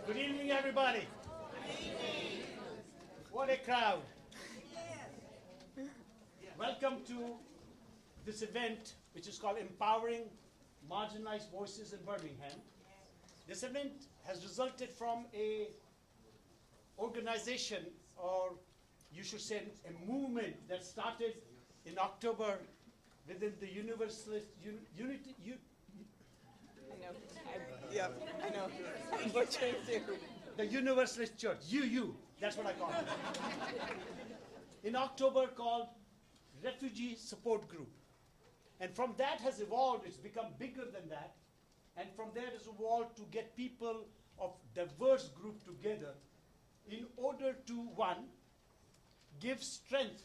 Good evening, everybody. What a crowd. Welcome to this event, which is called Empowering Marginalized Voices in Birmingham. This event has resulted from a organization, or you should say a movement that started in October within the Universalist Unity. I know. I know. I'm butchering too. The Universalist Church, that's what I call it. In October, called Refugee Support Group. And from that has evolved, it's become bigger than that. And from there has evolved to get people of diverse group together in order to, one, give strength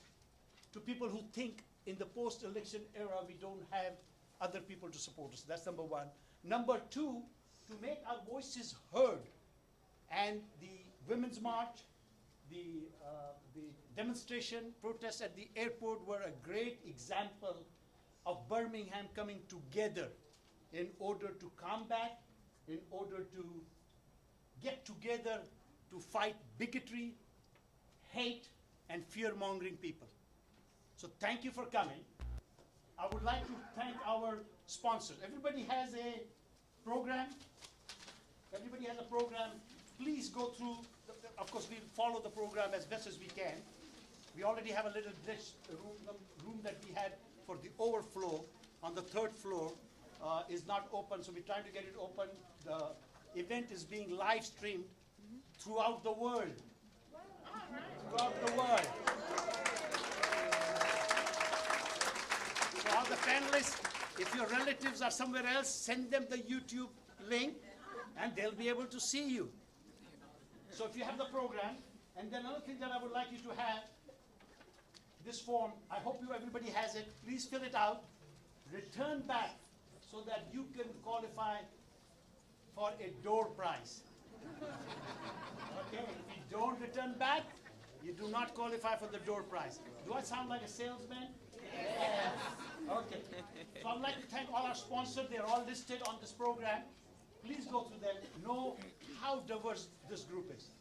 to people who think in the post-election era we don't have other people to support us. That's number one. Number two, to make our voices heard. And the Women's March, the demonstration, protests at the airport were a great example of Birmingham coming together in order to combat, in order to get together to fight bigotry, hate, and fear-mongering people. So thank you for coming. I would like to thank our sponsors. Everybody has a program. Everybody has a program. Please go through. Of course, we'll follow the program as best as we can. We already have a little dish room that we had for the overflow on the third floor is not open, so we're trying to get it open. The event is being live streamed throughout the world. Throughout the world. So all the panelists, if your relatives are somewhere else, send them the YouTube link and they'll be able to see you. So if you have the program, and then another thing that I would like you to have, this form, I hope everybody has it, please fill it out, return back so that you can qualify for a door prize. Okay, if you don't return back, you do not qualify for the door prize. Do I sound like a salesman? Yes. Okay. So I'd like to thank all our sponsors. They're all listed on this program. Please go through them. Know how diverse this group is.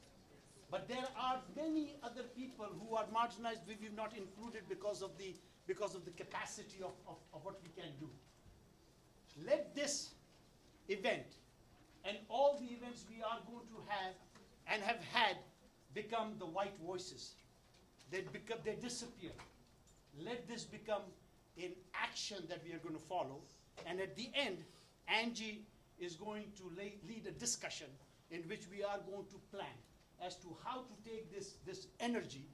But there are many other people who are marginalized we've not included because of the capacity of what we can do. Let this event and all the events we are going to have and have had become the white voices. They disappear. Let this become an action that we are going to follow. And at the end, Angie is going to lead a discussion in which we are going to plan as to how to take this energy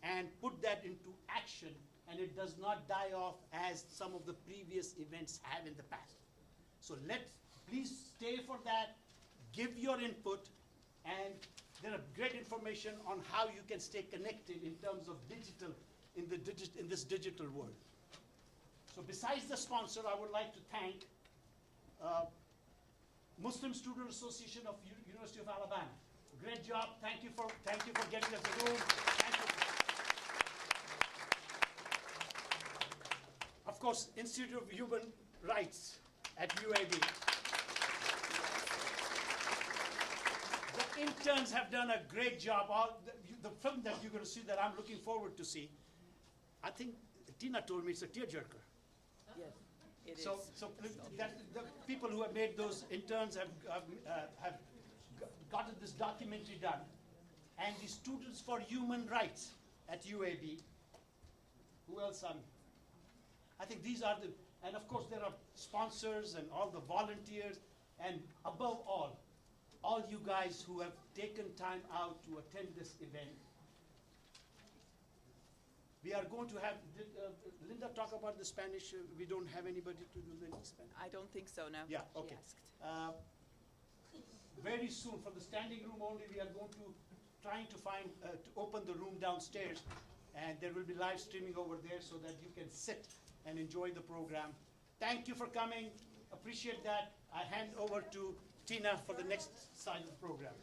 and put that into action, and it does not die off as some of the previous events have in the past. So please stay for that, give your input, and there are great information on how you can stay connected in terms of digital, in this digital world. So besides the sponsor, I would like to thank Muslim Student Association of University of Alabama. Great job. Thank you for getting us the room. Thank you. Of course, Institute of Human Rights at UAB. The interns have done a great job. The film that you're going to see that I'm looking forward to see, I think Tina told me it's a tearjerker. Yes, it is. So the people who have made those interns have gotten this documentary done. And the Students for Human Rights at UAB. Who else? I think these are the, and of course there are sponsors and all the volunteers, and above all you guys who have taken time out to attend this event. We are going to have, did Linda talk about the Spanish? We don't have anybody to do the Spanish. I don't think so, no. Yeah, okay. Very soon, from the standing room only, we are going to trying to find, to open the room downstairs, and there will be live streaming over there so that you can sit and enjoy the program. Thank you for coming. Appreciate that. I hand over to Tina for the next side of the program.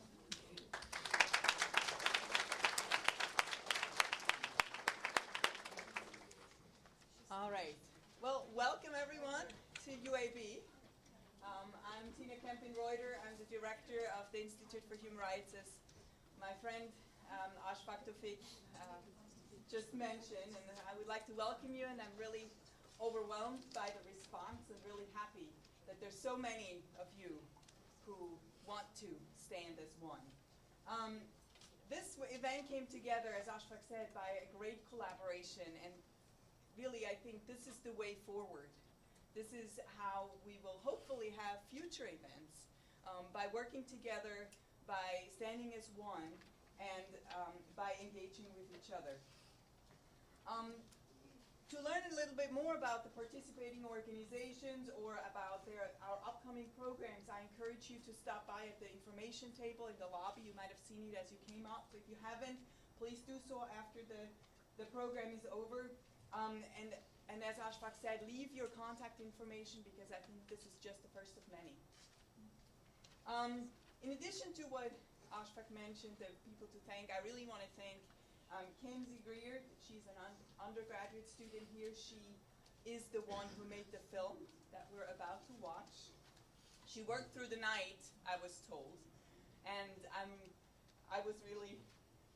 All right. Well, welcome everyone to UAB. I'm Tina Kempin-Reuter. I'm the director of the Institute for Human Rights, as my friend Ashfaq Tawfiq just mentioned. And I would like to welcome you, and I'm really overwhelmed by the response and really happy that there's so many of you who want to stand as one. This event came together, as Ashfaq said, by a great collaboration, and really I think this is the way forward. This is how we will hopefully have future events, by working together, by standing as one, and by engaging with each other. To learn a little bit more about the participating organizations or about our upcoming programs, I encourage you to stop by at the information table in the lobby. You might have seen it as you came up. If you haven't, please do so after the program is over. And as Ashfaq said, leave your contact information, because I think this is just the first of many. In addition to what Ashfaq mentioned, the people to thank, I really want to thank Kenzie Greer. She's an undergraduate student here. She is the one who made the film that we're about to watch. She worked through the night, I was told, and I was really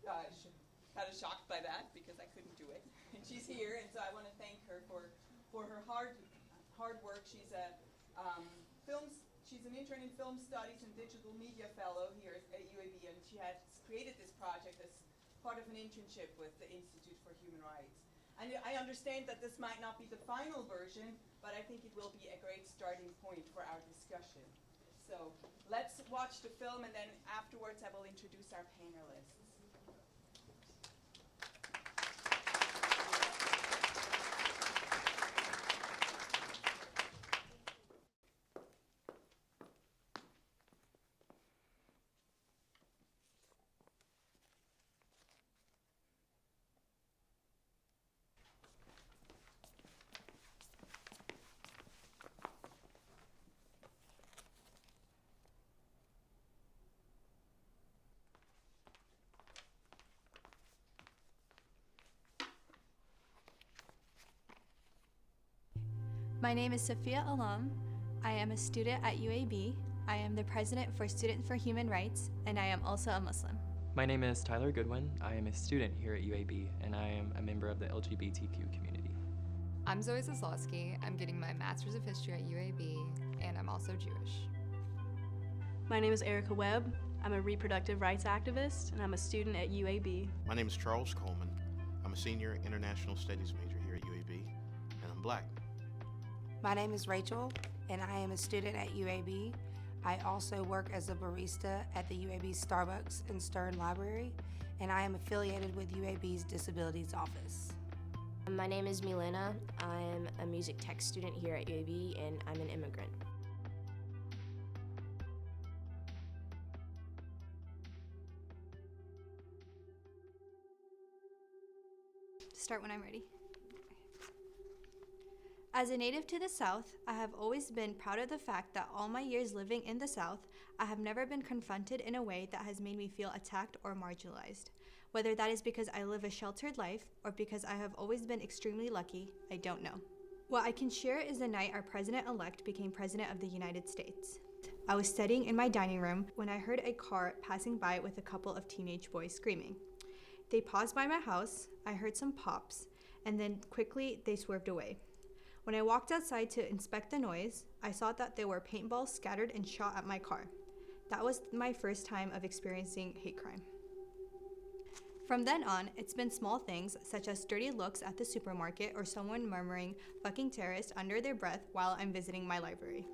kind of shocked by that, because I couldn't do it. And she's here, and so I want to thank her for her hard work. She's she's an intern in film studies and digital media fellow here at UAB, and she has created this project as part of an internship with the Institute for Human Rights. And I understand that this might not be the final version, but I think it will be a great starting point for our discussion. So let's watch the film, and then afterwards I will introduce our panelists. My name is Sophia Alam. I am a student at UAB. I am the president for Students for Human Rights, and I am also a Muslim. My name is Tyler Goodwin. I am a student here at UAB, and I am a member of the LGBTQ community. I'm Zoe Zaslowski. I'm getting my Master's of History at UAB, and I'm also Jewish. My name is Erica Webb. I'm a reproductive rights activist, and I'm a student at UAB. My name is Charles Coleman. I'm a senior international studies major here at UAB, and I'm Black. My name is Rachel, and I am a student at UAB. I also work as a barista at the UAB Starbucks and Stern Library, and I am affiliated with UAB's Disabilities Office. My name is Milena. I'm a music tech student here at UAB, and I'm an immigrant. Start when I'm ready. As a native to the South, I have always been proud of the fact that all my years living in the South, I have never been confronted in a way that has made me feel attacked or marginalized. Whether that is because I live a sheltered life or because I have always been extremely lucky, I don't know. What I can share is the night our president-elect became president of the United States. I was studying in my dining room when I heard a car passing by with a couple of teenage boys screaming. They paused by my house, I heard some pops, and then quickly they swerved away. When I walked outside to inspect the noise, I saw that there were paintballs scattered and shot at my car. That was my first time of experiencing hate crime. From then on, it's been small things such as dirty looks at the supermarket or someone murmuring "fucking terrorist" under their breath while I'm visiting my library.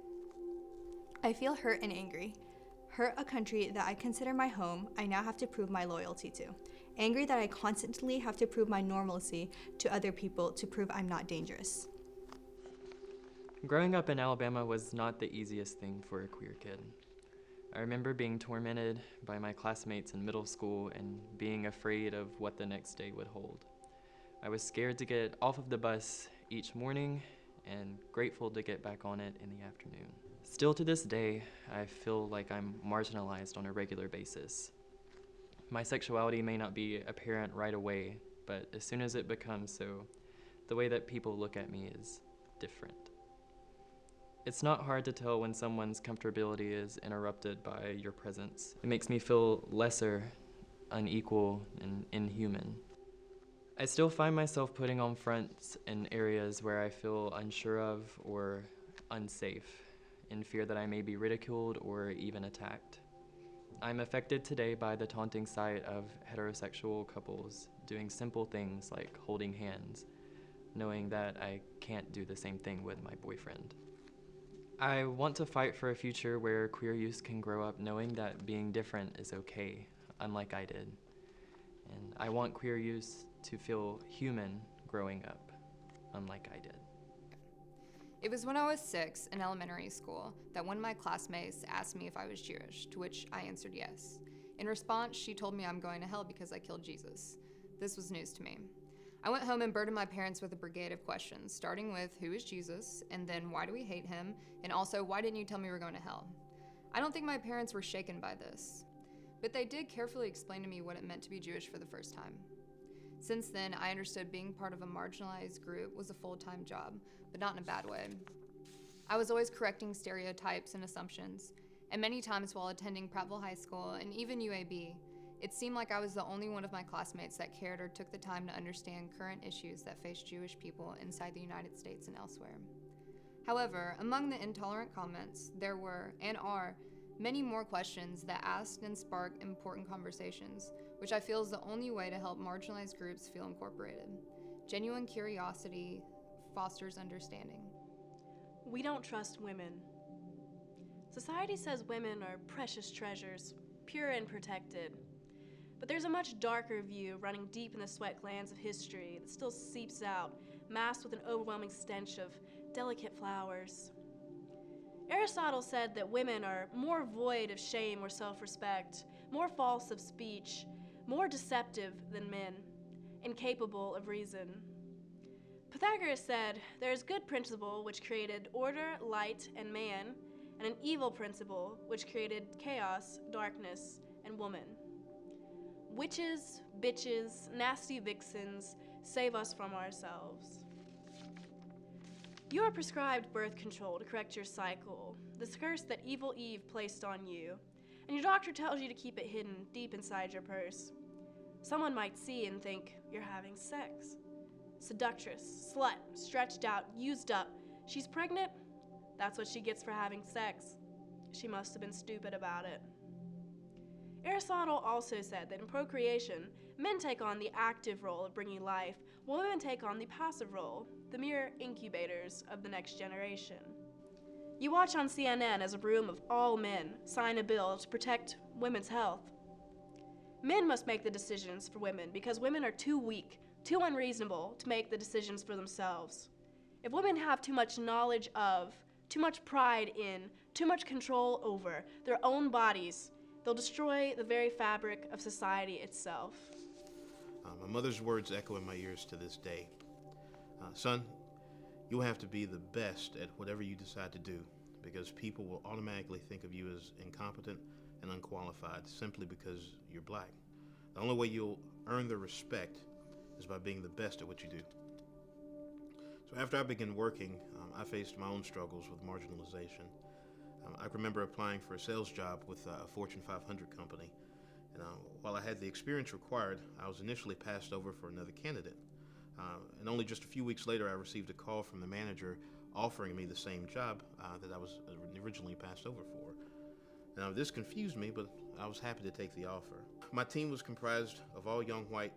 I feel hurt and angry. Hurt a country that I consider my home, I now have to prove my loyalty to. Angry that I constantly have to prove my normalcy to other people to prove I'm not dangerous. Growing up in Alabama was not the easiest thing for a queer kid. I remember being tormented by my classmates in middle school and being afraid of what the next day would hold. I was scared to get off of the bus each morning and grateful to get back on it in the afternoon. Still to this day, I feel like I'm marginalized on a regular basis. My sexuality may not be apparent right away, but as soon as it becomes so, the way that people look at me is different. It's not hard to tell when someone's comfortability is interrupted by your presence. It makes me feel lesser, unequal, and inhuman. I still find myself putting on fronts in areas where I feel unsure of or unsafe, in fear that I may be ridiculed or even attacked. I'm affected today by the taunting sight of heterosexual couples doing simple things like holding hands, knowing that I can't do the same thing with my boyfriend. I want to fight for a future where queer youth can grow up knowing that being different is okay, unlike I did. And I want queer youth to feel human growing up, unlike I did. It was when I was 6 in elementary school that one of my classmates asked me if I was Jewish, to which I answered yes. In response, she told me I'm going to hell because I killed Jesus. This was news to me. I went home and burdened my parents with a brigade of questions, starting with who is Jesus, and then why do we hate him, and also why didn't you tell me we were going to hell? I don't think my parents were shaken by this, but they did carefully explain to me what it meant to be Jewish for the first time. Since then, I understood being part of a marginalized group was a full-time job, but not in a bad way. I was always correcting stereotypes and assumptions, and many times while attending Prattville High School and even UAB, it seemed like I was the only one of my classmates that cared or took the time to understand current issues that face Jewish people inside the United States and elsewhere. However, among the intolerant comments, there were, and are, many more questions that asked and sparked important conversations, which I feel is the only way to help marginalized groups feel incorporated. Genuine curiosity fosters understanding. We don't trust women. Society says women are precious treasures, pure and protected. But there's a much darker view running deep in the sweat glands of history that still seeps out, masked with an overwhelming stench of delicate flowers. Aristotle said that women are more void of shame or self-respect, more false of speech, more deceptive than men, incapable of reason. Pythagoras said, there is good principle which created order, light, and man, and an evil principle which created chaos, darkness, and woman. Witches, bitches, nasty vixens, save us from ourselves. You are prescribed birth control to correct your cycle, this curse that evil Eve placed on you, and your doctor tells you to keep it hidden deep inside your purse. Someone might see and think you're having sex. Seductress, slut, stretched out, used up. She's pregnant? That's what she gets for having sex. She must have been stupid about it. Aristotle also said that in procreation, men take on the active role of bringing life, while women take on the passive role, the mere incubators of the next generation. You watch on CNN as a room of all men sign a bill to protect women's health. Men must make the decisions for women because women are too weak, too unreasonable to make the decisions for themselves. If women have too much knowledge of, too much pride in, too much control over their own bodies, they'll destroy the very fabric of society itself. My mother's words echo in my ears to this day. Son, you'll have to be the best at whatever you decide to do, because people will automatically think of you as incompetent and unqualified simply because you're black. The only way you'll earn their respect is by being the best at what you do. So after I began working, I faced my own struggles with marginalization. I remember applying for a sales job with a Fortune 500 company. And while I had the experience required, I was initially passed over for another candidate. And only just a few weeks later, I received a call from the manager offering me the same job that I was originally passed over for. Now, this confused me, but I was happy to take the offer. My team was comprised of all young white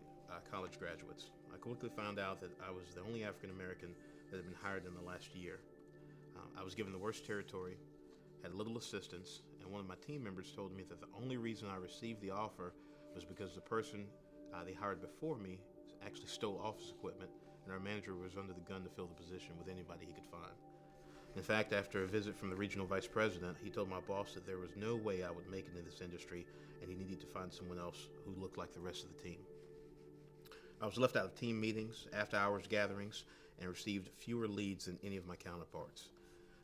college graduates. I quickly found out that I was the only African American that had been hired in the last year. I was given the worst territory, had little assistance, and one of my team members told me that the only reason I received the offer was because the person they hired before me actually stole office equipment, and our manager was under the gun to fill the position with anybody he could find. In fact, after a visit from the regional vice president, he told my boss that there was no way I would make it in this industry, and he needed to find someone else who looked like the rest of the team. I was left out of team meetings, after-hours gatherings, and received fewer leads than any of my counterparts.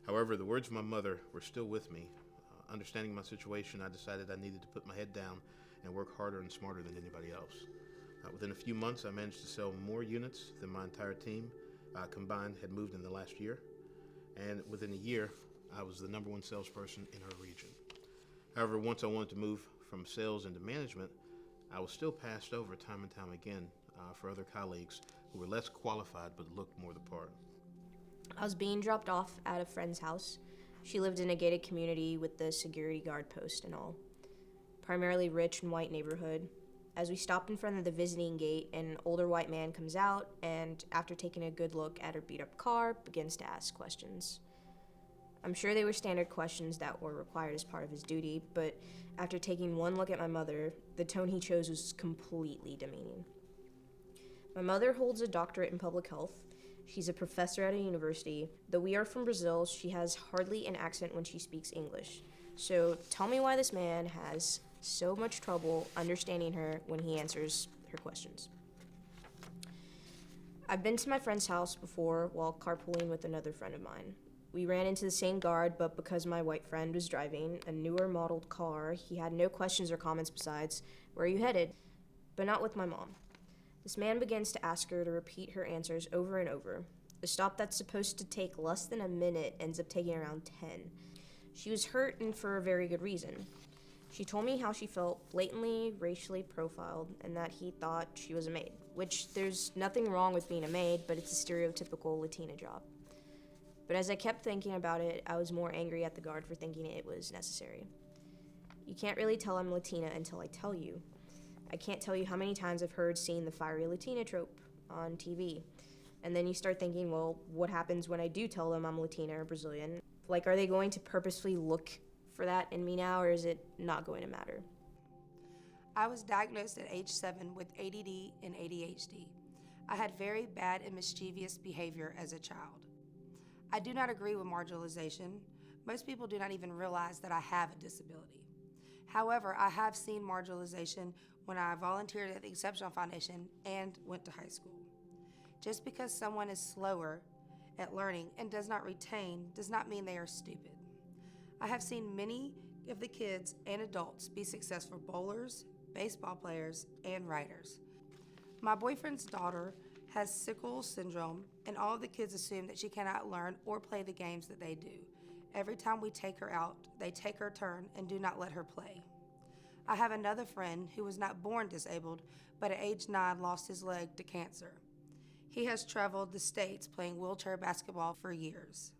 However, the words of my mother were still with me. Understanding my situation, I decided I needed to put my head down and work harder and smarter than anybody else. Within a few months, I managed to sell more units than my entire team combined had moved in the last year. And within a year, I was the #1 salesperson in our region. However, once I wanted to move from sales into management, I was still passed over time and time again for other colleagues who were less qualified but looked more the part. I was being dropped off at a friend's house. She lived in a gated community with the security guard post and all. Primarily rich and white neighborhood. As we stopped in front of the visiting gate, an older white man comes out and, after taking a good look at her beat-up car, begins to ask questions. I'm sure they were standard questions that were required as part of his duty, but after taking one look at my mother, the tone he chose was completely demeaning. My mother holds a doctorate in public health. She's a professor at a university. Though we are from Brazil, she has hardly an accent when she speaks English. So tell me why this man has so much trouble understanding her when he answers her questions. I've been to my friend's house before while carpooling with another friend of mine. We ran into the same guard, but because my white friend was driving a newer modeled car, he had no questions or comments besides, "Where are you headed?" But not with my mom. This man begins to ask her to repeat her answers over and over. A stop that's supposed to take less than a minute ends up taking around 10. She was hurt, and for a very good reason. She told me how she felt blatantly racially profiled and that he thought she was a maid, which there's nothing wrong with being a maid, but it's a stereotypical Latina job. But as I kept thinking about it, I was more angry at the guard for thinking it was necessary. You can't really tell I'm Latina until I tell you. I can't tell you how many times I've heard seeing the fiery Latina trope on TV. And then you start thinking, well, what happens when I do tell them I'm Latina or Brazilian? Like, are they going to purposefully look for that in me now, or is it not going to matter? I was diagnosed at age 7 with ADD and ADHD. I had very bad and mischievous behavior as a child. I do not agree with marginalization. Most people do not even realize that I have a disability. However, I have seen marginalization when I volunteered at the Exceptional Foundation and went to high school. Just because someone is slower at learning and does not retain does not mean they are stupid. I have seen many of the kids and adults be successful bowlers, baseball players, and writers. My boyfriend's daughter has sickle syndrome, and all of the kids assume that she cannot learn or play the games that they do. Every time we take her out, they take her turn and do not let her play. I have another friend who was not born disabled, but at age 9 lost his leg to cancer. He has traveled the states playing wheelchair basketball for years.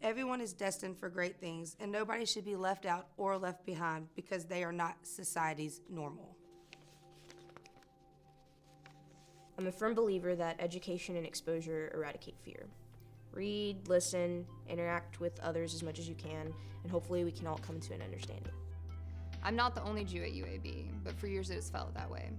Everyone is destined for great things, and nobody should be left out or left behind because they are not society's normal. I'm a firm believer that education and exposure eradicate fear. Read, listen, interact with others as much as you can, and hopefully we can all come to an understanding. I'm not the only Jew at UAB, but for years it has felt that way.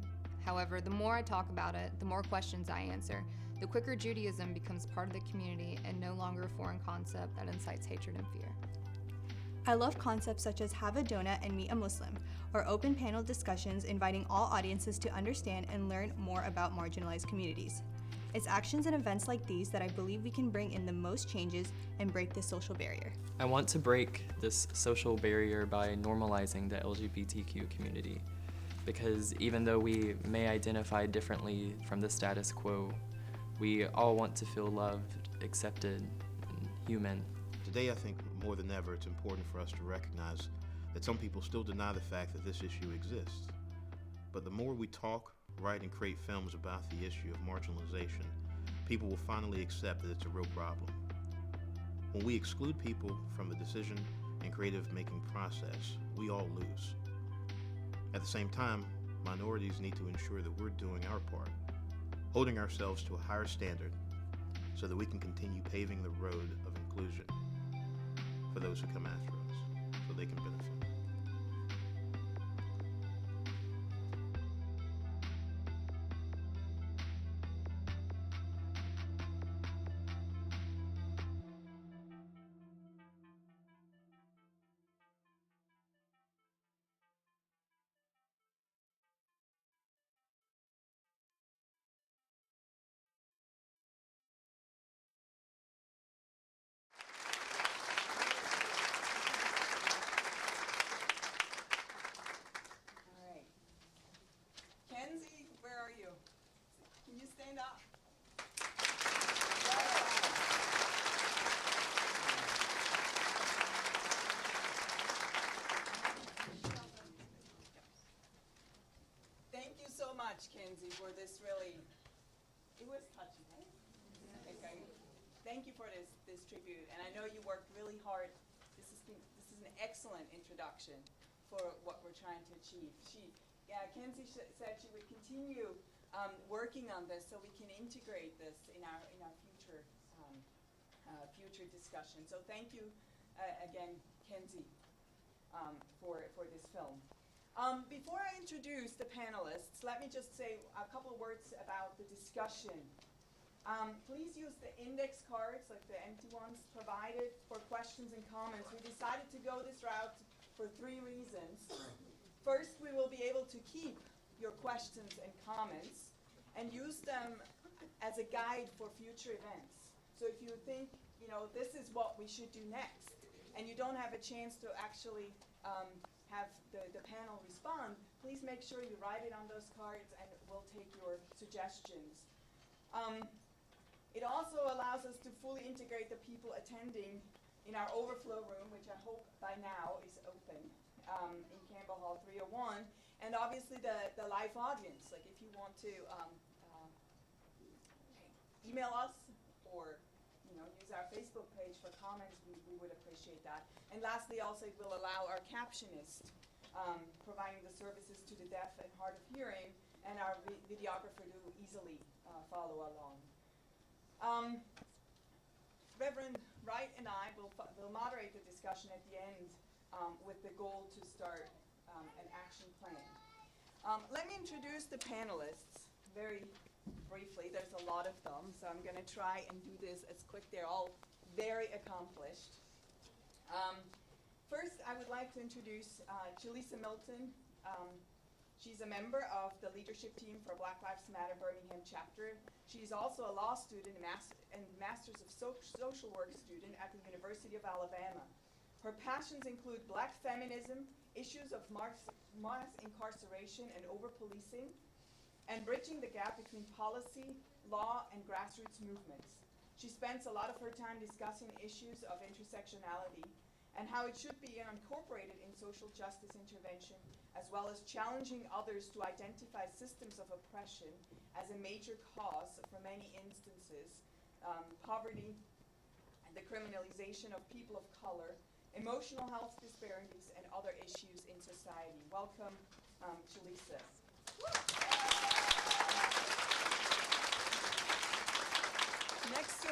However, the more I talk about it, the more questions I answer, the quicker Judaism becomes part of the community and no longer a foreign concept that incites hatred and fear. I love concepts such as Have a Donut and Meet a Muslim, or open panel discussions inviting all audiences to understand and learn more about marginalized communities. It's actions and events like these that I believe we can bring in the most changes and break this social barrier. I want to break this social barrier by normalizing the LGBTQ community, because even though we may identify differently from the status quo, we all want to feel loved, accepted, and human. Today, I think more than ever, it's important for us to recognize that some people still deny the fact that this issue exists. But the more we talk, write, and create films about the issue of marginalization, people will finally accept that it's a real problem. When we exclude people from the decision and creative-making process, we all lose. At the same time, minorities need to ensure that we're doing our part, holding ourselves to a higher standard so that we can continue paving the road of inclusion for those who come after us, so they can benefit. All right. Kenzie, where are you? Can you stand up? much, Kenzie, for this really, it was touching, right? Okay. Thank you for this tribute, and I know you worked really hard. This is an excellent introduction for what we're trying to achieve. Kenzie said she would continue working on this so we can integrate this in our future discussion. So thank you again, Kenzie, for this film. Before I introduce the panelists, let me just say a couple of words about the discussion. Please use the index cards, like the empty ones, provided for questions and comments. We decided to go this route for 3 reasons. First, we will be able to keep your questions and comments and use them as a guide for future events. So if you think, this is what we should do next, and you don't have a chance to actually have the panel respond, please make sure you write it on those cards, and we'll take your suggestions. It also allows us to fully integrate the people attending in our overflow room, which I hope by now is open, in Campbell Hall 301, and obviously the live audience. Like if you want to email us or use our Facebook page for comments, we would appreciate that. And lastly, also it will allow our captionist, providing the services to the deaf and hard of hearing, and our videographer to easily follow along. Reverend Wright and I will moderate the discussion at the end with the goal to start an action plan. Let me introduce the panelists very briefly. There's a lot of them, so I'm going to try and do this as quick. They're all very accomplished. First, I would like to introduce Jaleesa Milton. She's a member of the leadership team for Black Lives Matter Birmingham chapter. She's also a law student and Masters of Social Work student at the University of Alabama. Her passions include Black feminism, issues of mass incarceration and over-policing, and bridging the gap between policy, law, and grassroots movements. She spends a lot of her time discussing issues of intersectionality and how it should be incorporated in social justice intervention, as well as challenging others to identify systems of oppression as a major cause for many instances, poverty, and the criminalization of people of color, emotional health disparities, and other issues in society. Welcome, Jaleesa. Next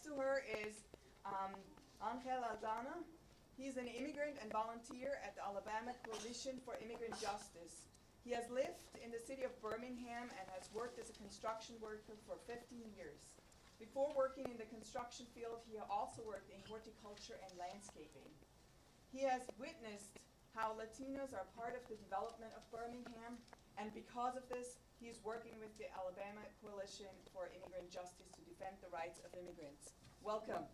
to her is Angel Aldana. He's an immigrant and volunteer at the Alabama Coalition for Immigrant Justice. He has lived in the city of Birmingham and has worked as a construction worker for 15 years. Before working in the construction field, he also worked in horticulture and landscaping. He has witnessed how Latinos are part of the development of Birmingham, and because of this, he is working with the Alabama Coalition for Immigrant Justice to defend the rights of immigrants. Welcome.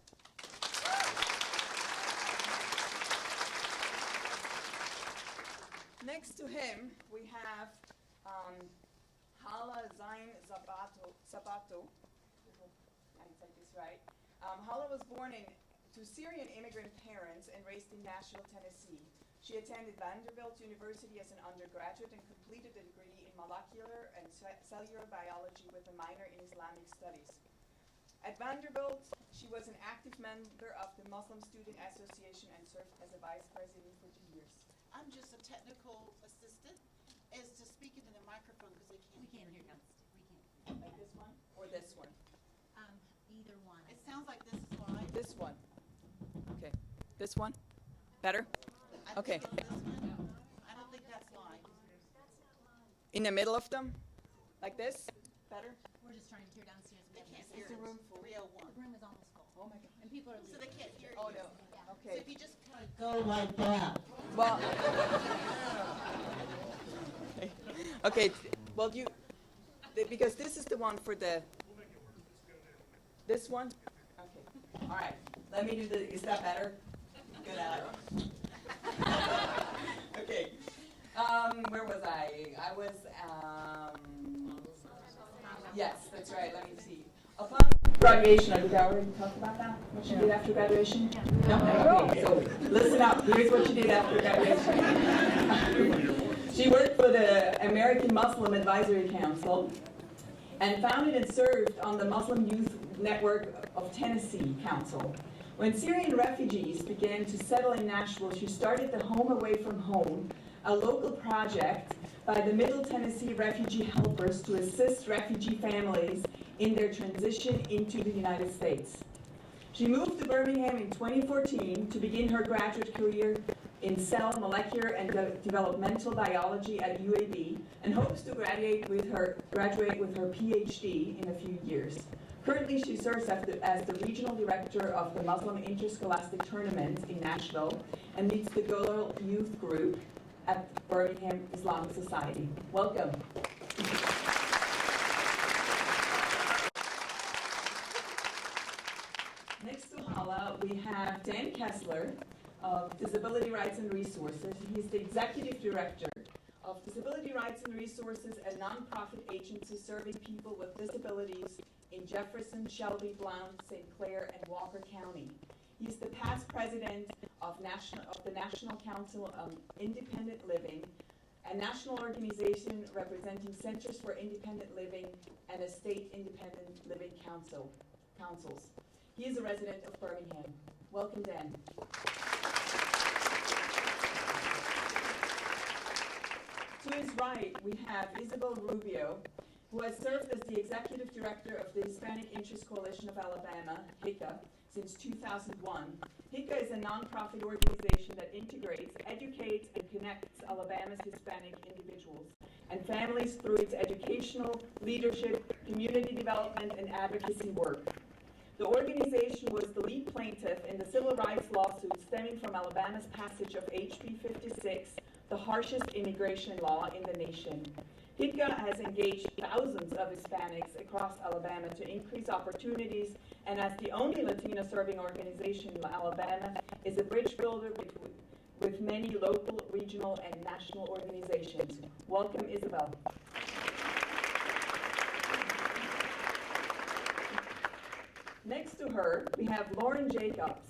Next to him, we have Hala Zain Sabato. I said this right. Hala was born to Syrian immigrant parents and raised in Nashville, Tennessee. She attended Vanderbilt University as an undergraduate and completed a degree in molecular and cellular biology with a minor in Islamic studies. At Vanderbilt, she was an active member of the Muslim Student Association and served as a vice president for 2 years. I'm just a technical assistant, as to speak into the microphone because they can't hear you. Like this one or this one? Either one. It sounds like this is live. This one. Okay. This one? Better? Okay. This one. I don't think that's live. In the middle of them? Like this? Better? We're just trying to tear downstairs. They can't hear Is the us. room full? 301. The room is almost full. Oh my God. And people are So leaving. they can't hear Oh you. no. So Okay. if you just kind of go like that. Well. Okay. Well, because this is the one for the. This one. Okay. All right. Let me do the. Is that better? Good, Alex. Okay. Where was I? I was. Yes, that's right. Let me see. Upon graduation, did I already talk about that? What she did after graduation? No. Okay. So listen up. Here's what she did after graduation. She She worked for the American Muslim Advisory Council and founded and served on the Muslim Youth Network of Tennessee Council. When Syrian refugees began to settle in Nashville, she started the Home Away from Home, a local project by the Middle Tennessee Refugee Helpers to assist refugee families in their transition into the United States. She moved to Birmingham in 2014 to begin her graduate career in cell, molecular, and developmental biology at UAB, and hopes to graduate with her PhD in a few years. Currently, she serves as the regional director of the Muslim Interscholastic Tournament in Nashville and leads the Girl Youth Group at Birmingham Islamic Society. Welcome. Next to Hala, we have Dan Kessler of Disability Rights and Resources. He's the executive director of Disability Rights and Resources, a nonprofit agency serving people with disabilities in Jefferson, Shelby, Blount, St. Clair, and Walker County. He's the past president of the National Council of Independent Living, a national organization representing Centers for Independent Living and a state independent living councils. He is a resident of Birmingham. Welcome, Dan. To his right, we have Isabel Rubio, who has served as the executive director of the Hispanic Interest Coalition of Alabama, HICA, since 2001. HICA is a nonprofit organization that integrates, educates, and connects Alabama's Hispanic individuals and families through its educational, leadership, community development, and advocacy work. The organization was the lead plaintiff in the civil rights lawsuit stemming from Alabama's passage of HB 56, the harshest immigration law in the nation. HICA has engaged thousands of Hispanics across Alabama to increase opportunities, and as the only Latino serving organization in Alabama, is a bridge builder with many local, regional, and national organizations. Welcome, Isabel. Next to her, we have Lauren Jacobs.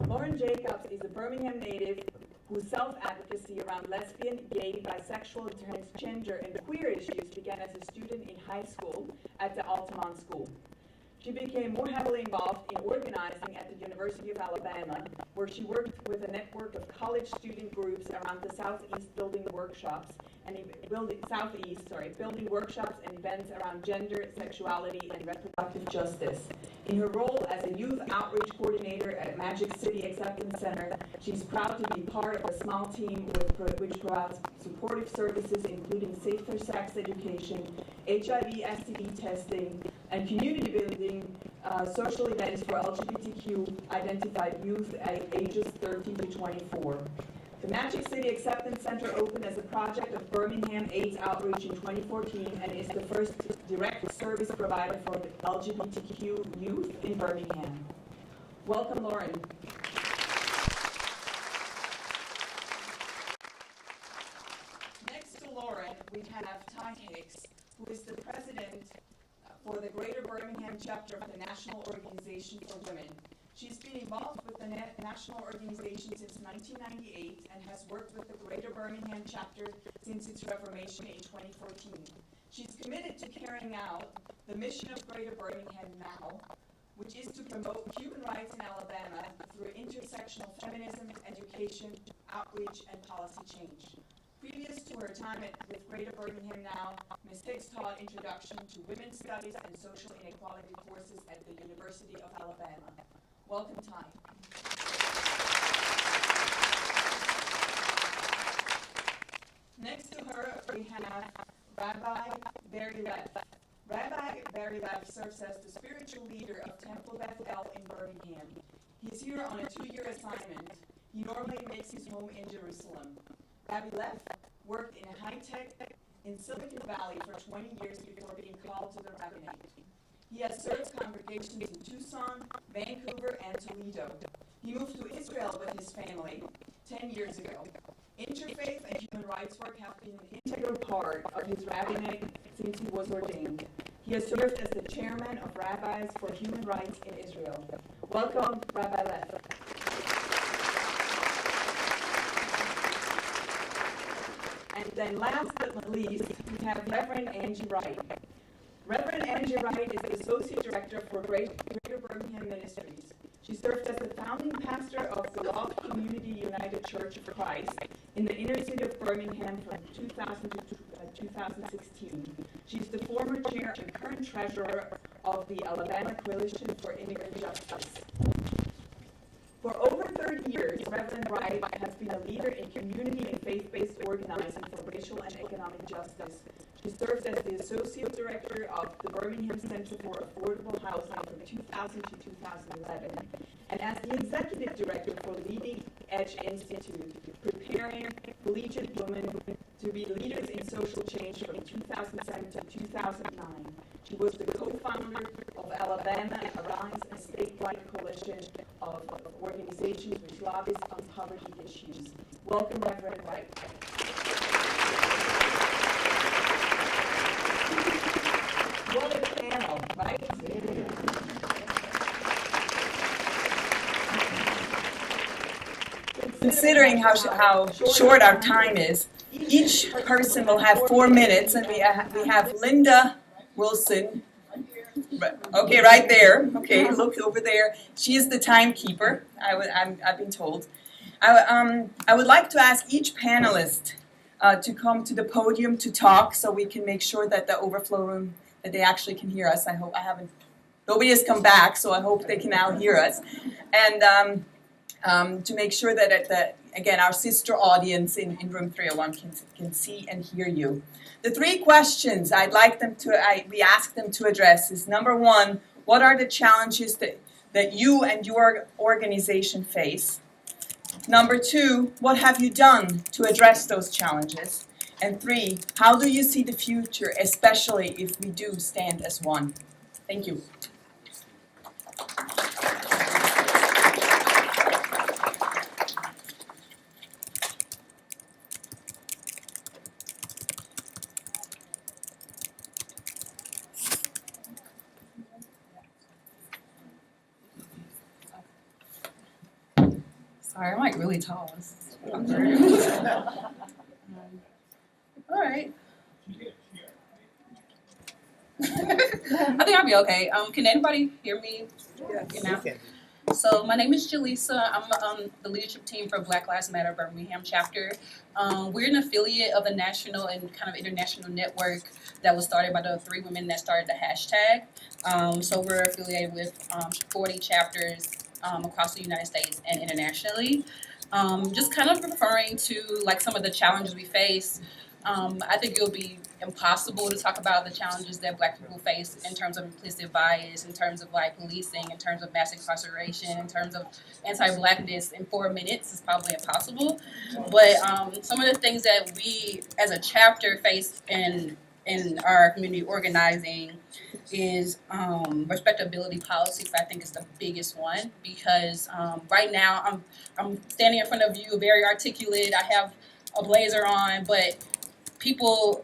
Lauren Jacobs is a Birmingham native whose self-advocacy around lesbian, gay, bisexual, transgender, and queer issues began as a student in high school at the Altamont School. She became more heavily involved in organizing at the University of Alabama, where she worked with a network of college student groups around the Southeast building workshops and building workshops and events around gender, sexuality, and reproductive justice. In her role as a youth outreach coordinator at Magic City Acceptance Center, she's proud to be part of a small team which provides supportive services including safer sex education, HIV/STD testing, and community building social events for LGBTQ identified youth ages 13 to 24. The Magic City Acceptance Center opened as a project of Birmingham AIDS Outreach in 2014 and is the first direct service provider for the LGBTQ youth in Birmingham. Welcome, Lauren. Next to Lauren, we have Ty Hicks, who is the president for the Greater Birmingham chapter of the National Organization for Women. She's been involved with the national organization since 1998 and has worked with the Greater Birmingham chapter since its reformation in 2014. She's committed to carrying out the mission of Greater Birmingham now, which is to promote human rights in Alabama through intersectional feminism, education, outreach, and policy change. Previous to her time with Greater Birmingham Now, Ms. Hicks taught Introduction to Women's Studies and Social Inequality courses at the University of Alabama. Welcome, Ty. Next to her, we have Rabbi Barry Leff. Rabbi Barry Leff serves as the spiritual leader of Temple Beth El in Birmingham. He is here on a 2-year assignment. He normally makes his home in Jerusalem. Rabbi Leff worked in high-tech in Silicon Valley for 20 years before being called to the rabbinate. He has served congregations in Tucson, Vancouver, and Toledo. He moved to Israel with his family 10 years ago. Interfaith and human rights work have been an integral part of his rabbinate since he was ordained. He has served as the chairman of Rabbis for Human Rights in Israel. Welcome, Rabbi Leff. And Then last but not least, we have Reverend Angie Wright. Reverend Angie Wright is the Associate Director for Greater Birmingham Ministries. She served as the founding pastor of the Love Community United Church of Christ in the inner city of Birmingham from 2000 to 2016. She's the former chair and current treasurer of the Alabama Coalition for Immigrant Justice. For over 30 years, Reverend Wright has been a leader in community and faith-based organizing for racial and economic justice. She serves as the Associate Director of the Birmingham Center for Affordable Housing from 2000 to 2011, and as the Executive Director for Leading Edge Institute, preparing collegiate women to be leaders in social change from 2007 to 2009. She was the co-founder of Alabama Arise, a statewide coalition of organizations which lobbies on poverty issues. Welcome, Reverend Wright. What a panel, right? Considering how short our time is, each person will have 4 minutes, and we have Linda Wilson. Okay, right there. Okay, look over there. She is the timekeeper. I've been told. I would like to ask each panelist to come to the podium to talk, so we can make sure that the overflow room, that they actually can hear us. Nobody has come back, so I hope they can now hear us. And to make sure that again, our sister audience in room 301 can see and hear you. The 3 questions we ask them to address is, number 1, what are the challenges that you and your organization face? Number 2, what have you done to address those challenges? And 3, how do you see the future, especially if we do stand as one? Thank you. Sorry, I'm like really tall. All right. I think I'll be okay. Can anybody hear me? Yes. So my name is Jaleesa. I'm the leadership team for Black Lives Matter Birmingham chapter. We're an affiliate of the national and kind of international network that was started by the 3 women that started the hashtag. So we're affiliated with 40 chapters across the United States and internationally. Just kind of referring to like some of the challenges we face. I think it'll be impossible to talk about the challenges that Black people face in terms of implicit bias, in terms of like policing, in terms of mass incarceration, in terms of anti-Blackness in 4 minutes is probably impossible. But some of the things that we as a chapter face in our community organizing is respectability policies. I think is the biggest one, because right now I'm standing in front of you very articulate. I have a blazer on, but people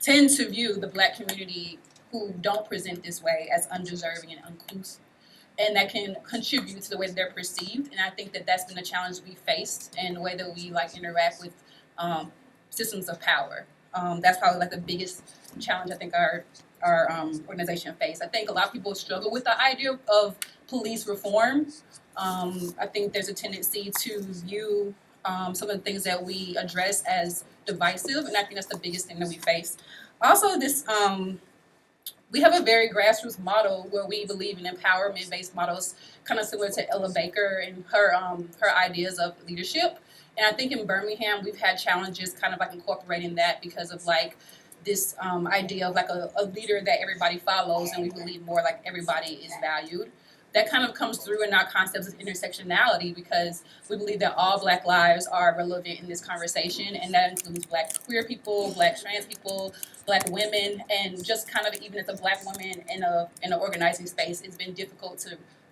tend to view the Black community who don't present this way as undeserving and uncouth, and that can contribute to the way that they're perceived. And I think that that's been a challenge we faced in the way that we like interact with systems of power. That's probably like the biggest challenge I think our organization faced. I think a lot of people struggle with the idea of police reform. I think there's a tendency to view some of the things that we address as divisive, and I think that's the biggest thing that we face. Also, we have a very grassroots model where we believe in empowerment-based models, kind of similar to Ella Baker and her ideas of leadership. And I think in Birmingham, we've had challenges kind of like incorporating that because of like this idea of like a leader that everybody follows, and we believe more like everybody is valued. That kind of comes through in our concepts of intersectionality, because we believe that all Black lives are relevant in this conversation, and that includes Black queer people, Black trans people, Black women, and just kind of even as a Black woman in an organizing space, it's been difficult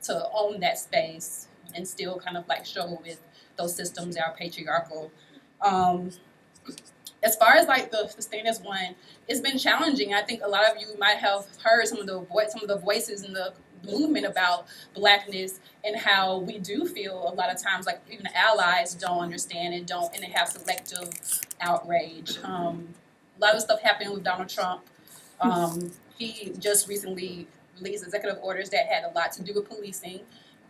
to own that space and still kind of like struggle with those systems that are patriarchal. As far as like the stand as one, it's been challenging. I think a lot of you might have heard some of the voices in the movement about Blackness and how we do feel a lot of times like even allies don't understand and they have selective outrage. A lot of stuff happened with Donald Trump. He just recently released executive orders that had a lot to do with policing,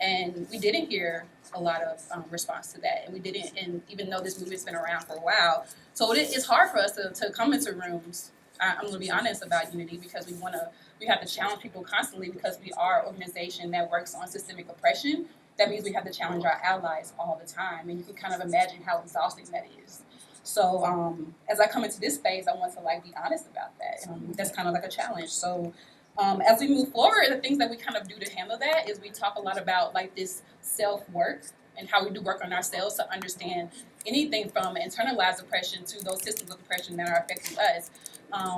and we didn't hear a lot of response to that, and we didn't. And even though this movement's been around for a while, so it's hard for us to come into rooms. I'm going to be honest about unity because we have to challenge people constantly because we are an organization that works on systemic oppression. That means we have to challenge our allies all the time, and you can kind of imagine how exhausting that is. So as I come into this space, I want to be honest about that. That's kind of like a challenge. So as we move forward, the things that we kind of do to handle that is we talk a lot about this self-work and how we do work on ourselves to understand anything from internalized oppression to those systems of oppression that are affecting us.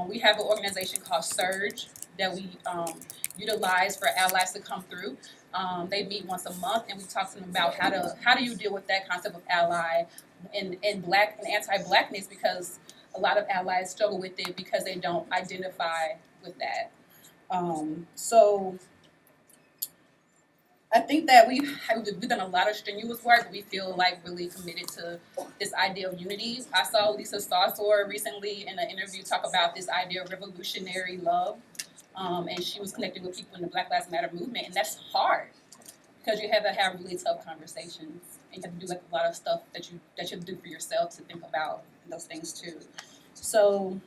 We have an organization called Surge that we utilize for allies to come through. They meet once a month, and we talk to them about how do you deal with that concept of ally and anti-Blackness, because a lot of allies struggle with it because they don't identify with that. So I think that we've done a lot of strenuous work, but we feel really committed to this idea of unity. I saw Lisa Sarsour recently in an interview talk about this idea of revolutionary love, and she was connecting with people in the Black Lives Matter movement, and that's hard because you have to have really tough conversations, and you have to do a lot of stuff that you have to do for yourself to think about those things too. So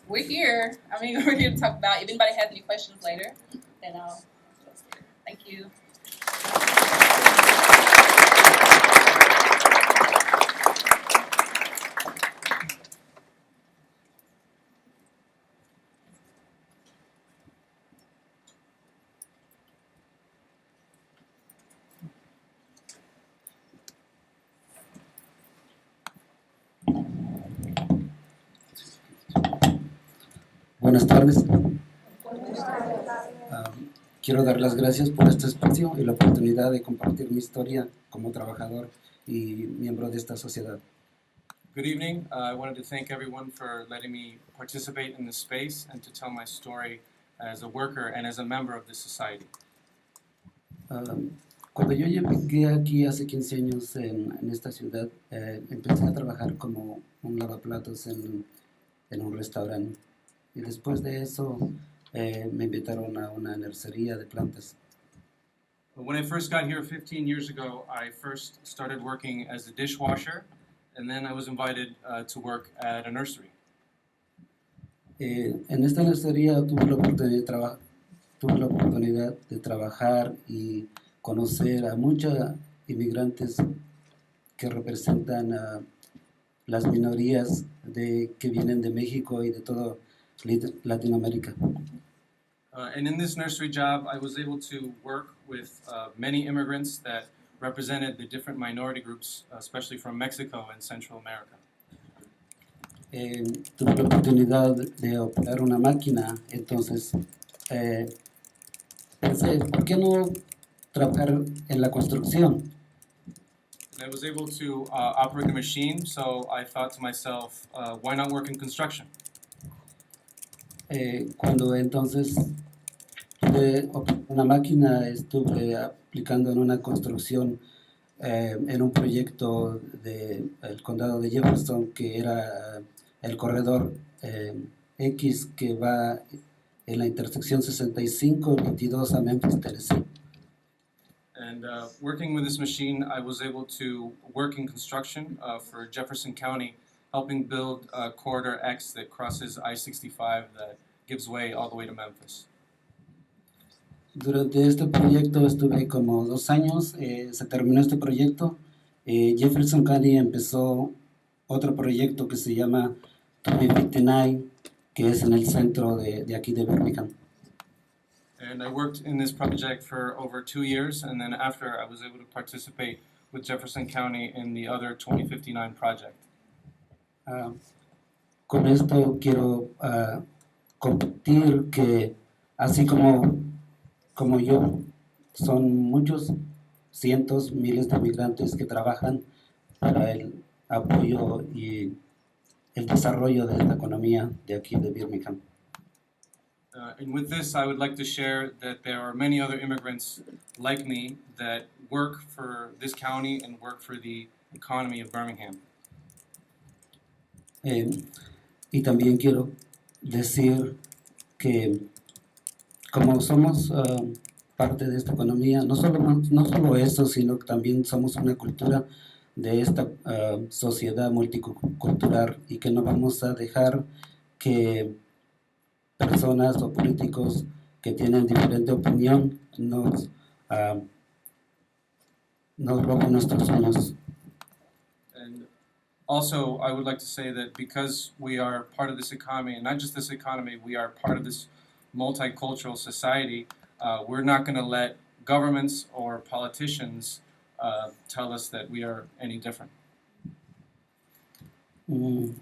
we're here. We're here to talk about. If anybody has any questions later, then I'll close here. Thank you. Buenas tardes. Quiero dar las gracias por este espacio y la oportunidad de compartir mi historia como trabajador y miembro de esta sociedad. Good evening. I wanted to thank everyone for letting me participate in this space and to tell my story as a worker and as a member of this society. Cuando yo llegué aquí hace 15 años en esta ciudad, empecé a trabajar como un lavaplatos en un restaurante. Y después de eso me invitaron a una nursería de plantas. When I first got here 15 years ago, I first started working as a dishwasher, and then I was invited to work at a nursery. En esta nursería tuve la oportunidad de trabajar y conocer a muchos inmigrantes que representan a las minorías que vienen de México y de todo Latinoamérica. And in this nursery job, I was able to work with many immigrants that represented the different minority groups, especially from Mexico and Central America. Tuve la oportunidad de operar una máquina, entonces pensé, ¿por qué no trabajar en la construcción? And I was able to operate the machine, so I thought to myself, why not work in construction? Cuando entonces pude operar una máquina, estuve aplicando en una construcción en un proyecto del condado de Jefferson, que era el corredor X que va en la intersección 65-22 a Memphis, Tennessee. And working with this machine, I was able to work in construction for Jefferson County, helping build Corridor X that crosses I-65 that gives way all the way to Memphis. Durante este proyecto estuve como 2 años, se terminó este proyecto. Jefferson County empezó otro proyecto que se llama 2059, que es en el centro de aquí de Birmingham. And I worked in this project for over 2 years, and then after I was able to participate with Jefferson County in the other 2059 project. Con esto quiero compartir que así como yo, son muchos, cientos, miles de migrantes que trabajan para el apoyo y el desarrollo de la economía de aquí de Birmingham. And with this, I would like to share that there are many other immigrants like me that work for this county and work for the economy of Birmingham. Y también quiero decir que como somos parte de esta economía, no solo eso, sino que también somos una cultura de esta sociedad multicultural y que no vamos a dejar que personas o políticos que tienen diferente opinión nos roben nuestros sueños. And also, I would like to say that because we are part of this economy, and not just this economy, we are part of this multicultural society, we're not going to let governments or politicians tell us that we are any different.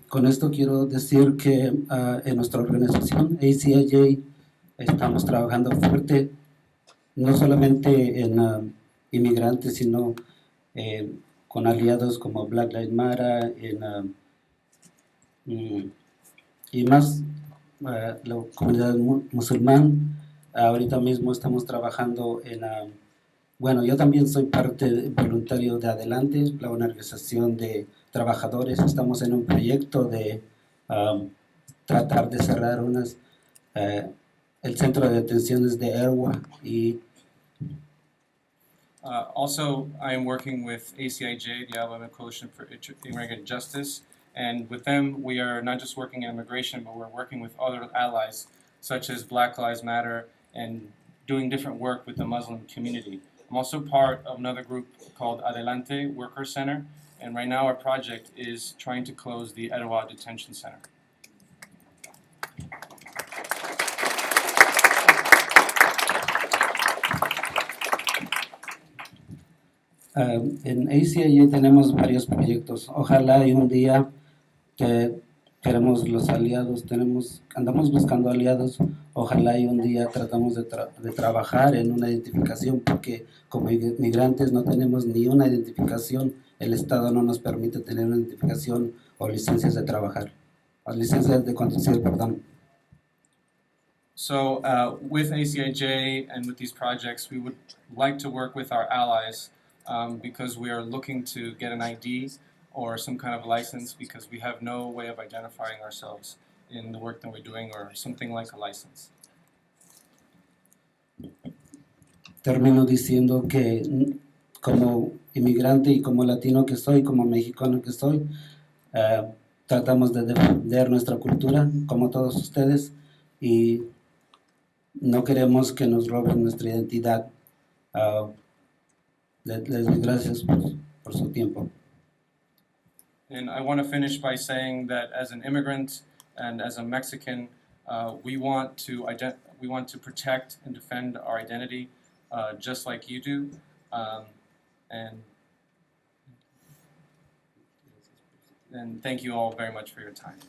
Con esto quiero decir que en nuestra organización ACIJ estamos trabajando fuerte, no solamente en inmigrantes, sino con aliados como Black Lives Matter y más la comunidad musulmana. Ahorita mismo estamos trabajando bueno, yo también soy parte voluntario de Adelante, la organización de trabajadores. Estamos en un proyecto de tratar de cerrar el centro de detenciones de Erwa y Also, I am working with ACIJ, the Alabama Coalition for Immigrant Justice, and with them we are not just working in immigration, but we're working with other allies, such as Black Lives Matter, and doing different work with the Muslim community. I'm also part of another group called Adelante Worker Center, and right now our project is trying to close the Etowah Detention Center. En ACIJ tenemos varios proyectos. Ojalá y un día que queremos los aliados, andamos buscando aliados. Ojalá y un día tratamos de trabajar en una identificación, porque como migrantes no tenemos ni una identificación. El Estado no nos permite tener una identificación o licencias de trabajar, o licencias de conducir, perdón. So with ACIJ and with these projects, we would like to work with our allies because we are looking to get an ID or some kind of license, because we have no way of identifying ourselves in the work that we're doing, or something like a license. Termino diciendo que como inmigrante y como latino que soy, como mexicano que soy, tratamos de defender nuestra cultura como todos ustedes y no queremos que nos roben nuestra identidad. Les doy gracias por su tiempo. And I want to finish by saying that as an immigrant and as a Mexican, we want to protect and defend our identity just like you do. And thank you all very much for your time.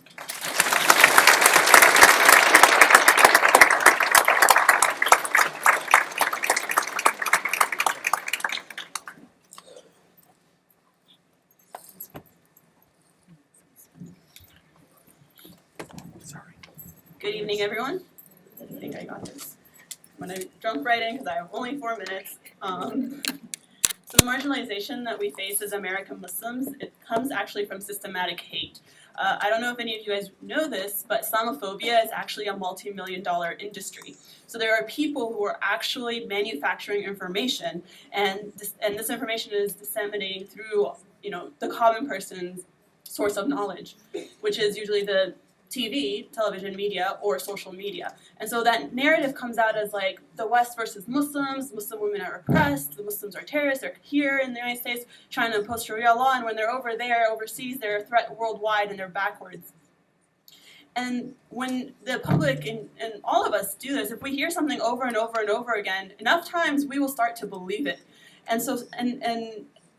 Good evening, everyone. I think I got this. I'm going to jump right in because I have only 4 minutes. So the marginalization that we face as American Muslims, it comes actually from systematic hate. I don't know if any of you guys know this, but Islamophobia is actually a multi-million-dollar industry. So there are people who are actually manufacturing information, and this information is disseminating through, the common person's source of knowledge, which is usually the TV, television media, or social media. And so that narrative comes out as like the West versus Muslims, Muslim women are oppressed, the Muslims are terrorists, they're here in the United States trying to impose Sharia law, and when they're over there, overseas, they're a threat worldwide and they're backwards. And when the public and all of us do this, if we hear something over and over and over again, enough times we will start to believe it. And so,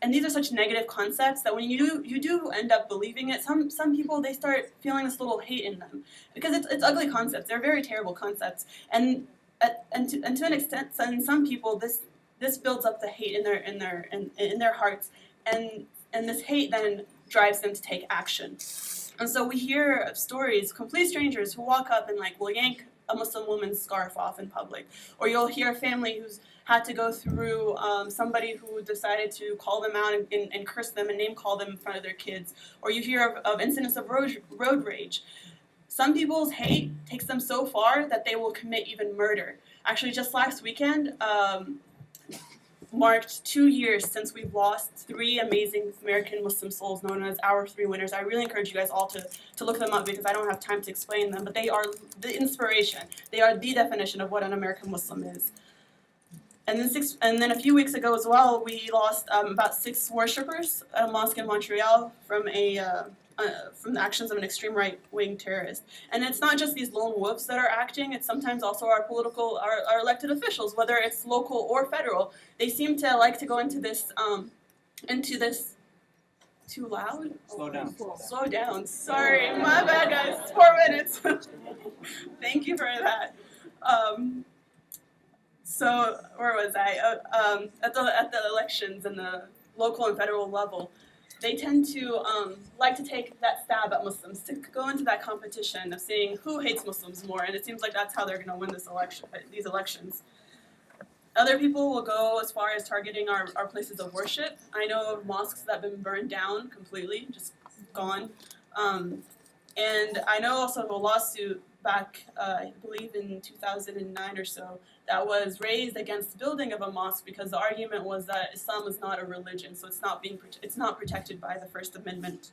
and these are such negative concepts that when you do end up believing it, some people, they start feeling this little hate in them, because it's ugly concepts. They're very terrible concepts, and to an extent, in some people, this builds up the hate in their hearts, and this hate then drives them to take action. And so we hear of stories, complete strangers who walk up and will yank a Muslim woman's scarf off in public. Or you'll hear a family who's had to go through somebody who decided to call them out and curse them and name call them in front of their kids. Or you hear of incidents of road rage. Some people's hate takes them so far that they will commit even murder. Actually, just last weekend marked 2 years since we've lost 3 amazing American Muslim souls known as our 3 winners. I really encourage you guys all to look them up because I don't have time to explain them, but they are the inspiration. They are the definition of what an American Muslim is. And then a few weeks ago as well, we lost about 6 worshippers at a mosque in Montreal from the actions of an extreme right-wing terrorist. And it's not just these lone wolves that are acting, it's sometimes also our elected officials, whether it's local or federal. They seem to like to go into this, too loud? Slow down. Slow down, sorry, my bad guys, it's 4 minutes. Thank you for that. So, where was I? At the elections and the local and federal level, they tend to like to take that stab at Muslims, to go into that competition of seeing who hates Muslims more, and it seems like that's how they're going to win these elections. Other people will go as far as targeting our places of worship. I know of mosques that have been burned down completely, just gone. And I know also of a lawsuit back, I believe in 2009 or so, that was raised against the building of a mosque because the argument was that Islam is not a religion, so it's not protected by the First Amendment.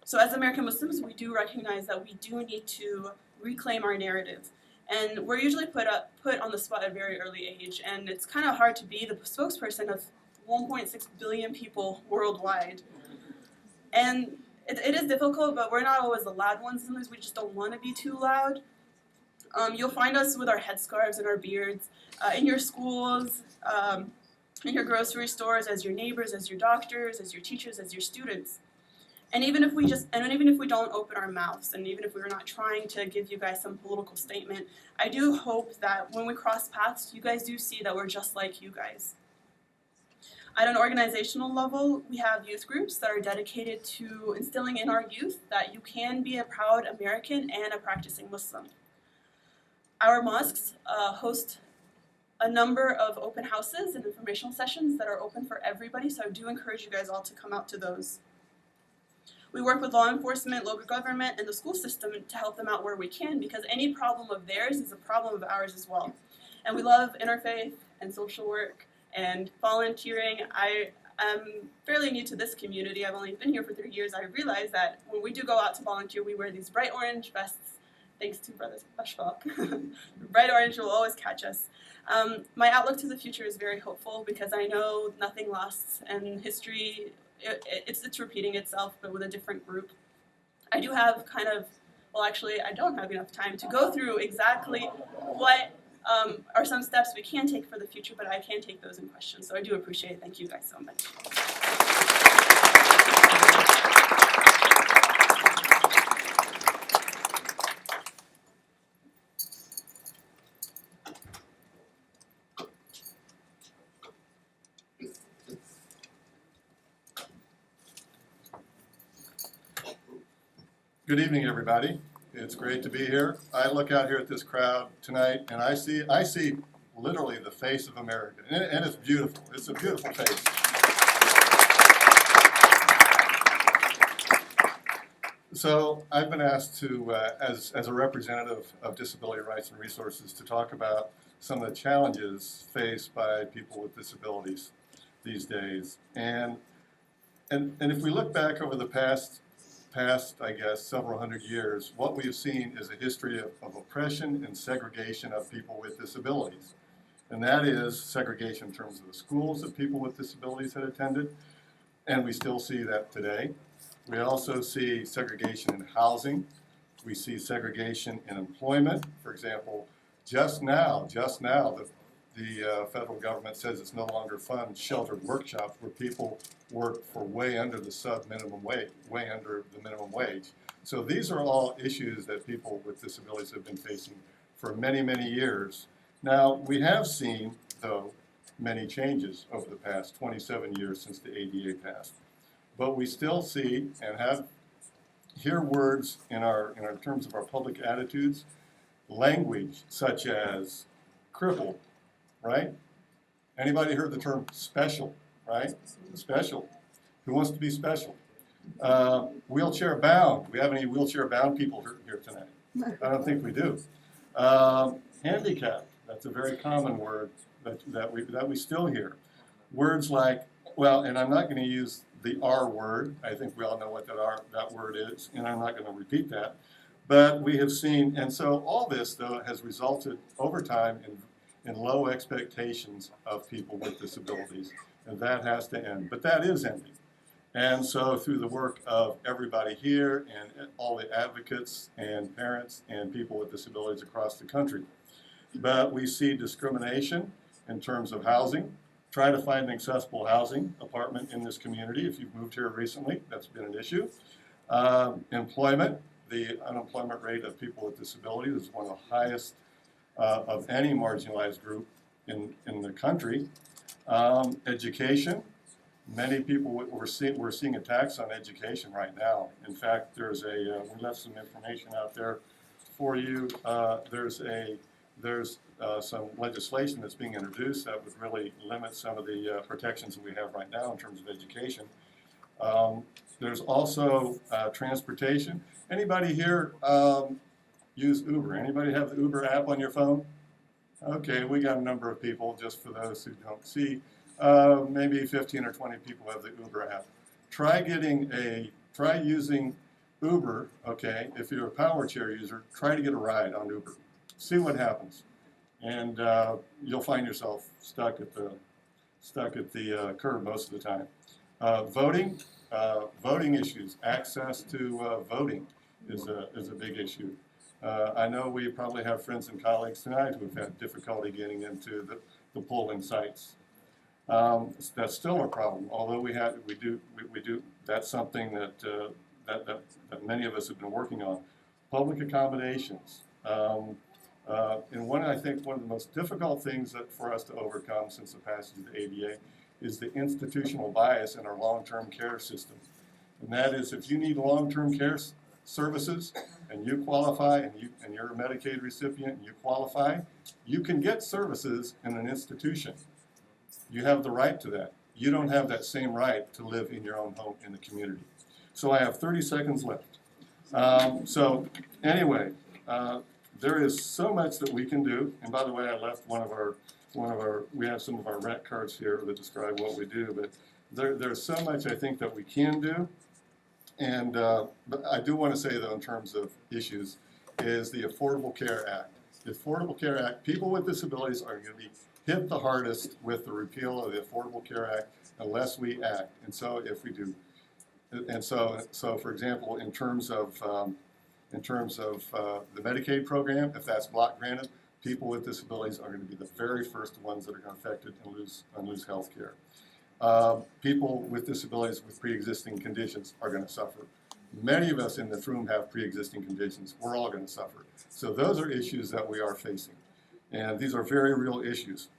So as American Muslims, we do recognize that we do need to reclaim our narrative. And we're usually put on the spot at a very early age, and it's kind of hard to be the spokesperson of 1.6 billion people worldwide. And it is difficult, but we're not always the loud ones. Sometimes we just don't want to be too loud. You'll find us with our headscarves and our beards in your schools, in your grocery stores, as your neighbors, as your doctors, as your teachers, as your students. And even if we don't open our mouths, and even if we're not trying to give you guys some political statement, I do hope that when we cross paths, you guys do see that we're just like you guys. At an organizational level, we have youth groups that are dedicated to instilling in our youth that you can be a proud American and a practicing Muslim. Our mosques host a number of open houses and informational sessions that are open for everybody, so I do encourage you guys all to come out to those. We work with law enforcement, local government, and the school system to help them out where we can, because any problem of theirs is a problem of ours as well. And we love interfaith and social work and volunteering. I am fairly new to this community. I've only been here for 3 years. I realize that when we do go out to volunteer, we wear these bright orange vests, thanks to Brother Ashfaq. Bright orange will always catch us. My outlook to the future is very hopeful because I know nothing lasts, and history, it's repeating itself, but with a different group. I do have I don't have enough time to go through exactly what are some steps we can take for the future, but I can take those in questions, so I do appreciate it. Thank you guys so much. Good evening, everybody. It's great to be here. I look out here at this crowd tonight, and I see literally the face of America, and it's beautiful. It's a beautiful face. So I've been asked to, as a representative of Disability Rights and Resources, to talk about some of the challenges faced by people with disabilities these days. And if we look back over the past, I guess, several hundred years, what we've seen is a history of oppression and segregation of people with disabilities. And that is segregation in terms of the schools that people with disabilities had attended, and we still see that today. We also see segregation in housing. We see segregation in employment. For example, just now, the federal government says it's no longer fund sheltered workshops where people work for way under the minimum wage. So these are all issues that people with disabilities have been facing for many, many years. Now, we have seen, though, many changes over the past 27 years since the ADA passed. But we still see and hear words in terms of our public attitudes language such as crippled, right? Anybody heard the term special, right? Special. Who wants to be special? Wheelchair bound. Do we have any wheelchair bound people here tonight? I don't think we do. Handicapped. That's a very common word that we still hear. Words like, well, and I'm not going to use the R word. I think we all know what that word is, and I'm not going to repeat that. But we have seen, and so all this, though, has resulted over time in low expectations of people with disabilities, and that has to end. But that is ending. And so through the work of everybody here and all the advocates and parents and people with disabilities across the country. But we see discrimination in terms of housing. Try to find an accessible housing apartment in this community. If you've moved here recently, that's been an issue. Employment, the unemployment rate of people with disabilities is one of the highest of any marginalized group in the country. Education, many people, we're seeing attacks on education right now. In fact, there's we left some information out there for you. There's some legislation that's being introduced that would really limit some of the protections that we have right now in terms of education. There's also transportation. Anybody here use Uber? Anybody have the Uber app on your phone? Okay, we got a number of people, just for those who don't see. Maybe 15 or 20 people have the Uber app. Try using Uber, okay, if you're a power chair user, try to get a ride on Uber. See what happens. And you'll find yourself stuck at the curb most of the time. Voting issues, access to voting is a big issue. I know we probably have friends and colleagues tonight who've had difficulty getting into the polling sites. That's still a problem. Although we do. That's something that many of us have been working on. Public accommodations. And I think one of the most difficult things for us to overcome since the passage of the ADA is the institutional bias in our long-term care system. And that is, if you need long-term care services and you qualify and you're a Medicaid recipient and you qualify, you can get services in an institution. You have the right to that. You don't have that same right to live in your own home in the community. So I have 30 seconds left. So anyway, there is so much that we can do. And by the way, I left we have some of our rec cards here that describe what we do, but there's so much I think that we can do. And but I do want to say, though, in terms of issues, is the Affordable Care Act. The Affordable Care Act, people with disabilities are going to be hit the hardest with the repeal of the Affordable Care Act unless we act. And so if we do, and so for example, in terms of the Medicaid program, if that's block granted, people with disabilities are going to be the very first ones that are going to be affected and lose health care. People with disabilities with pre-existing conditions are going to suffer. Many of us in this room have pre-existing conditions. We're all going to suffer. So those are issues that we are facing. And these are very real issues.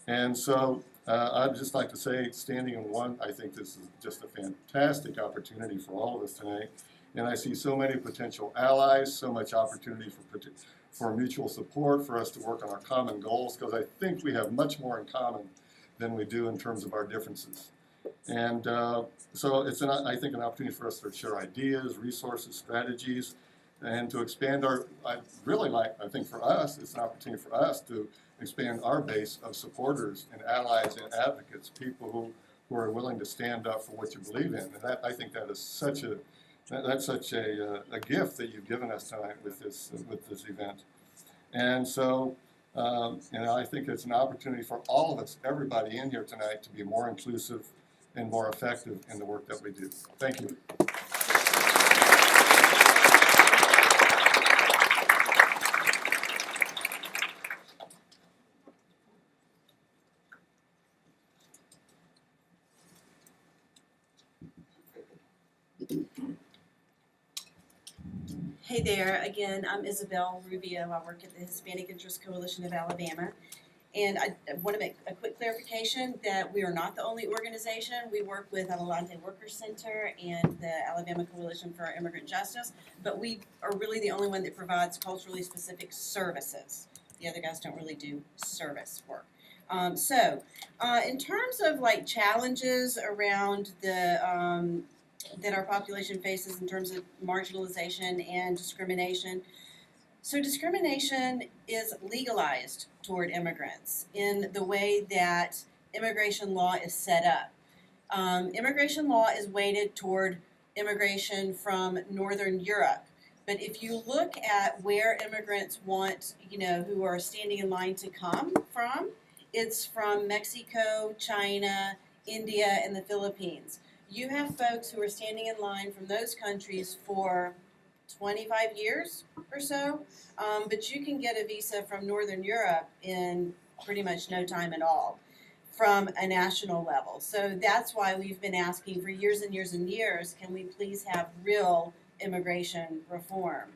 And so I'd just like to say, standing in one, I think this is just a fantastic opportunity for all of us tonight. And I see so many potential allies, so much opportunity for mutual support, for us to work on our common goals, because I think we have much more in common than we do in terms of our differences. And so it's, I think, an opportunity for us to share ideas, resources, strategies, and to expand I think for us, it's an opportunity for us to expand our base of supporters and allies and advocates, people who are willing to stand up for what you believe in. And I think that is such a gift that you've given us tonight with this event. And so, I think it's an opportunity for all of us, everybody in here tonight, to be more inclusive and more effective in the work that we do. Thank you. Hey there, again, I'm Isabel Rubio. I work at the Hispanic Interest Coalition of Alabama. And I want to make a quick clarification that we are not the only organization. We work with Adelante Workers Center and the Alabama Coalition for Immigrant Justice, but we are really the only one that provides culturally specific services. The other guys don't really do service work. In terms of like challenges around the that our population faces in terms of marginalization and discrimination. So discrimination is legalized toward immigrants in the way that immigration law is set up. Immigration law is weighted toward immigration from Northern Europe. But if you look at where immigrants want, who are standing in line to come from, it's from Mexico, China, India, and the Philippines. You have folks who are standing in line from those countries for 25 years or so, but you can get a visa from Northern Europe in pretty much no time at all from a national level. So that's why we've been asking for years and years and years, can we please have real immigration reform?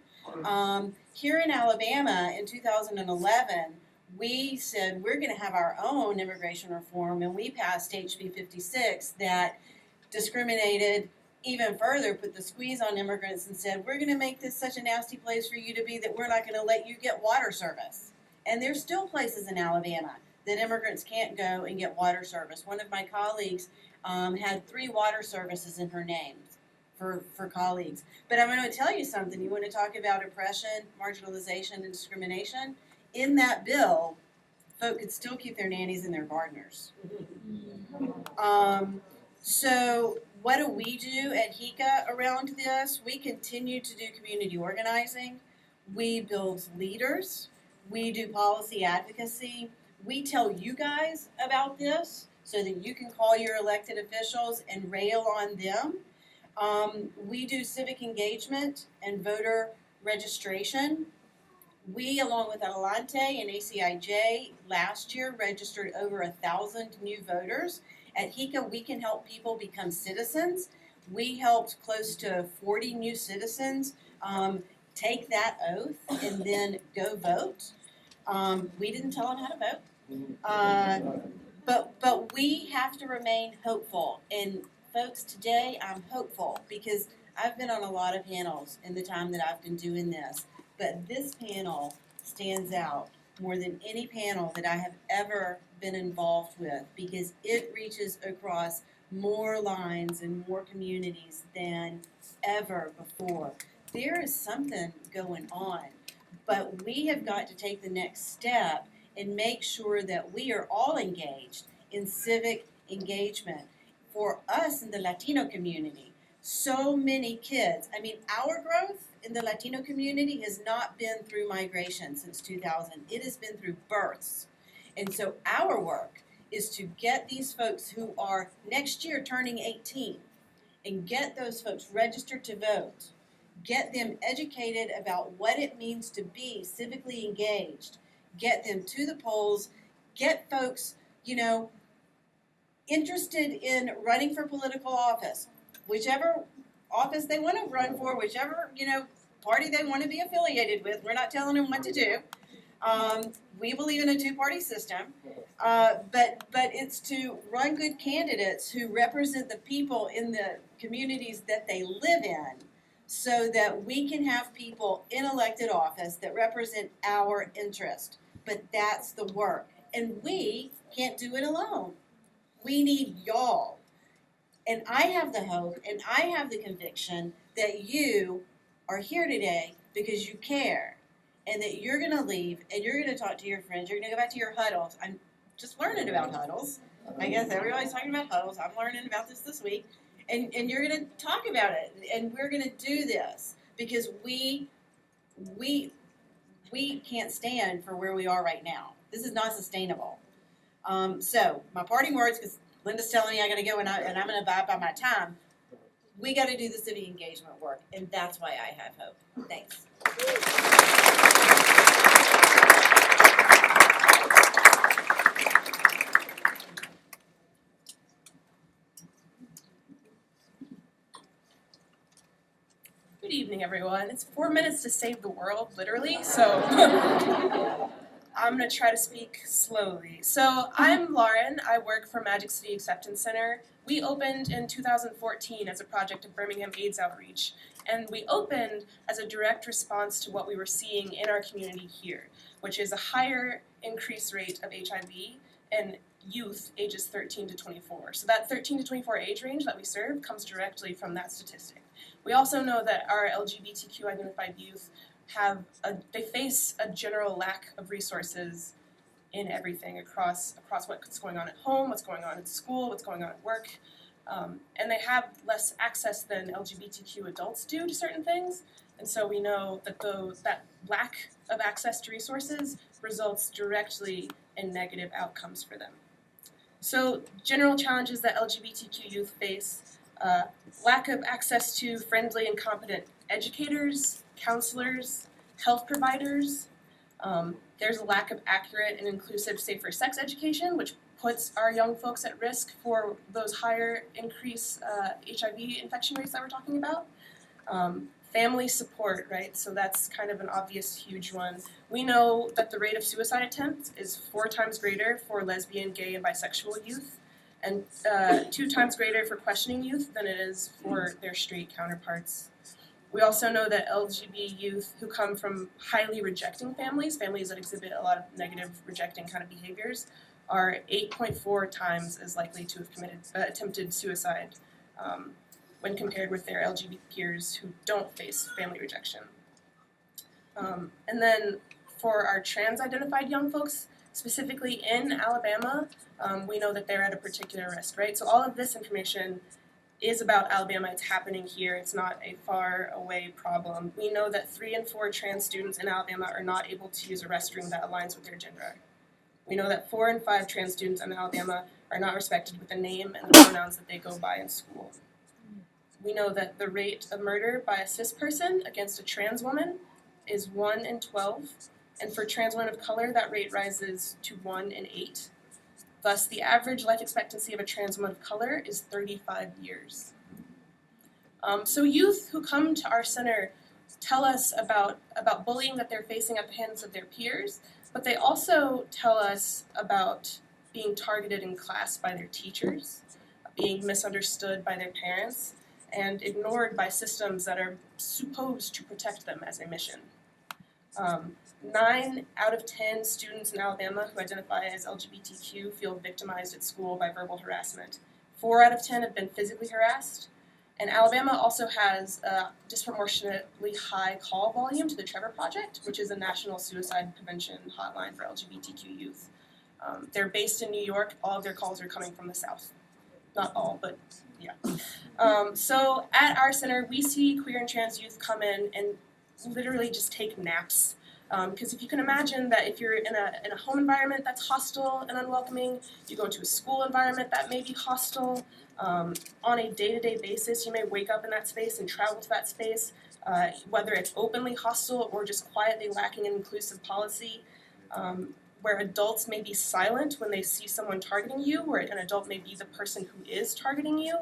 Here in Alabama in 2011, we said we're going to have our own immigration reform, and we passed HB 56 that discriminated even further, put the squeeze on immigrants and said, we're going to make this such a nasty place for you to be that we're not going to let you get water service. And there's still places in Alabama that immigrants can't go and get water service. One of my colleagues had 3 water services in her name for colleagues. But I'm going to tell you something. You want to talk about oppression, marginalization, and discrimination? In that bill, folks could still keep their nannies and their gardeners. So what do we do at HECA around this? We continue to do community organizing. We build leaders. We do policy advocacy. We tell you guys about this so that you can call your elected officials and rail on them. We do civic engagement and voter registration. We, along with Adelante and ACIJ, last year registered over 1,000 new voters. At HECA, we can help people become citizens. We helped close to 40 new citizens take that oath and then go vote. We didn't tell them how to vote. But we have to remain hopeful. And folks, today I'm hopeful because I've been on a lot of panels in the time that I've been doing this. But this panel stands out more than any panel that I have ever been involved with because it reaches across more lines and more communities than ever before. There is something going on, but we have got to take the next step and make sure that we are all engaged in civic engagement. For us in the Latino community, so many kids, our growth in the Latino community has not been through migration since 2000. It has been through births. And so our work is to get these folks who are next year turning 18 and get those folks registered to vote, get them educated about what it means to be civically engaged, get them to the polls, get folks, interested in running for political office, whichever office they want to run for, whichever, party they want to be affiliated with. We're not telling them what to do. We believe in a 2-party system, but it's to run good candidates who represent the people in the communities that they live in so that we can have people in elected office that represent our interest. But that's the work. And we can't do it alone. We need y'all. And I have the hope and I have the conviction that you are here today because you care and that you're going to leave and you're going to talk to your friends. You're going to go back to your huddles. I'm just learning about huddles. I guess everybody's talking about huddles. I'm learning about this week. And you're going to talk about it. And we're going to do this because we can't stand for where we are right now. This is not sustainable. So my parting words, because Linda's telling me I got to go and I'm going to abide by my time. We got to do the civic engagement work, and that's why I have hope. Thanks. Good evening, everyone. It's 4 minutes to save the world, literally. So I'm going to try to speak slowly. So I'm Lauren. I work for Magic City Acceptance Center. We opened in 2014 as a project of Birmingham AIDS Outreach. And we opened as a direct response to what we were seeing in our community here, which is a higher increase rate of HIV in youth ages 13 to 24. So that 13 to 24 age range that we serve comes directly from that statistic. We also know that our LGBTQ identified youth they face a general lack of resources in everything across what's going on at home, what's going on at school, what's going on at work. And they have less access than LGBTQ adults do to certain things. And so we know that that lack of access to resources results directly in negative outcomes for them. So general challenges that LGBTQ youth face, lack of access to friendly and competent educators, counselors, health providers. There's a lack of accurate and inclusive safer sex education, which puts our young folks at risk for those higher increased HIV infection rates that we're talking about. Family support, right? So that's kind of an obvious huge one. We know that the rate of suicide attempts is 4 times greater for lesbian, gay, and bisexual youth, and 2 times greater for questioning youth than it is for their straight counterparts. We also know that LGBT youth who come from highly rejecting families that exhibit a lot of negative rejecting kind of behaviors, are 8.4 times as likely to have attempted suicide when compared with their LGBT peers who don't face family rejection. And then for our trans-identified young folks, specifically in Alabama, we know that they're at a particular risk, right? So all of this information is about Alabama. It's happening here. It's not a far away problem. We know that 3 in 4 trans students in Alabama are not able to use a restroom that aligns with their gender. We know that 4 in 5 trans students in Alabama are not respected with the name and the pronouns that they go by in school. We know that the rate of murder by a cis person against a trans woman is 1 in 12, and for trans women of color, that rate rises to 1 in 8. Thus, the average life expectancy of a trans woman of color is 35 years. So youth who come to our center tell us about bullying that they're facing at the hands of their peers, but they also tell us about being targeted in class by their teachers, being misunderstood by their parents, and ignored by systems that are supposed to protect them as a mission. 9 out of 10 students in Alabama who identify as LGBTQ feel victimized at school by verbal harassment. 4 out of 10 have been physically harassed. And Alabama also has a disproportionately high call volume to the Trevor Project, which is a national suicide prevention hotline for LGBTQ youth. They're based in New York. All of their calls are coming from the South. Not all, but yeah. So at our center, we see queer and trans youth come in and literally just take naps. Because if you can imagine that if you're in a home environment that's hostile and unwelcoming, you go to a school environment that may be hostile, on a day-to-day basis, you may wake up in that space and travel to that space, whether it's openly hostile or just quietly lacking in inclusive policy, where adults may be silent when they see someone targeting you, where an adult may be the person who is targeting you.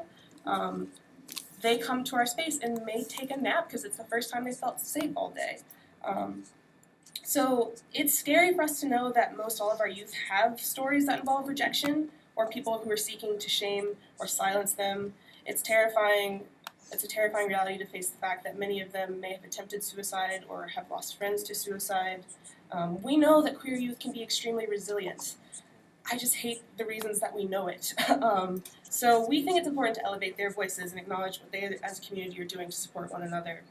They come to our space and may take a nap because it's the first time they felt safe all day. So it's scary for us to know that most all of our youth have stories that involve rejection or people who are seeking to shame or silence them. It's terrifying. It's a terrifying reality to face the fact that many of them may have attempted suicide or have lost friends to suicide. We know that queer youth can be extremely resilient. I just hate the reasons that we know it. So we think it's important to elevate their voices and acknowledge what they as a community are doing to support one another.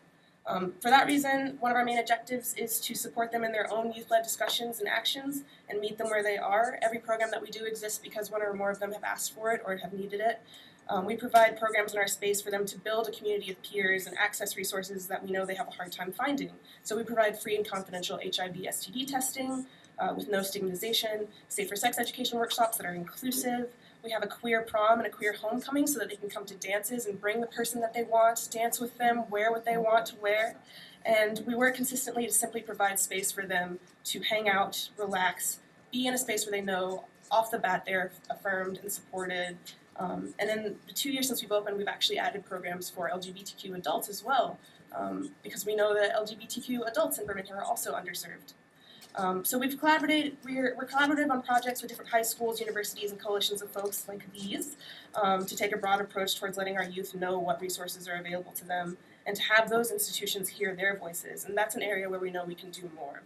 For that reason, one of our main objectives is to support them in their own youth-led discussions and actions and meet them where they are. Every program that we do exists because one or more of them have asked for it or have needed it. We provide programs in our space for them to build a community of peers and access resources that we know they have a hard time finding. So we provide free and confidential HIV STD testing with no stigmatization, safer sex education workshops that are inclusive. We have a queer prom and a queer homecoming so that they can come to dances and bring the person that they want, dance with them, wear what they want to wear. And we work consistently to simply provide space for them to hang out, relax, be in a space where they know off the bat they're affirmed and supported. And in the 2 years since we've opened, we've actually added programs for LGBTQ adults as well, because we know that LGBTQ adults in Birmingham are also underserved. So we're collaborative on projects with different high schools, universities, and coalitions of folks like these to take a broad approach towards letting our youth know what resources are available to them and to have those institutions hear their voices. And that's an area where we know we can do more.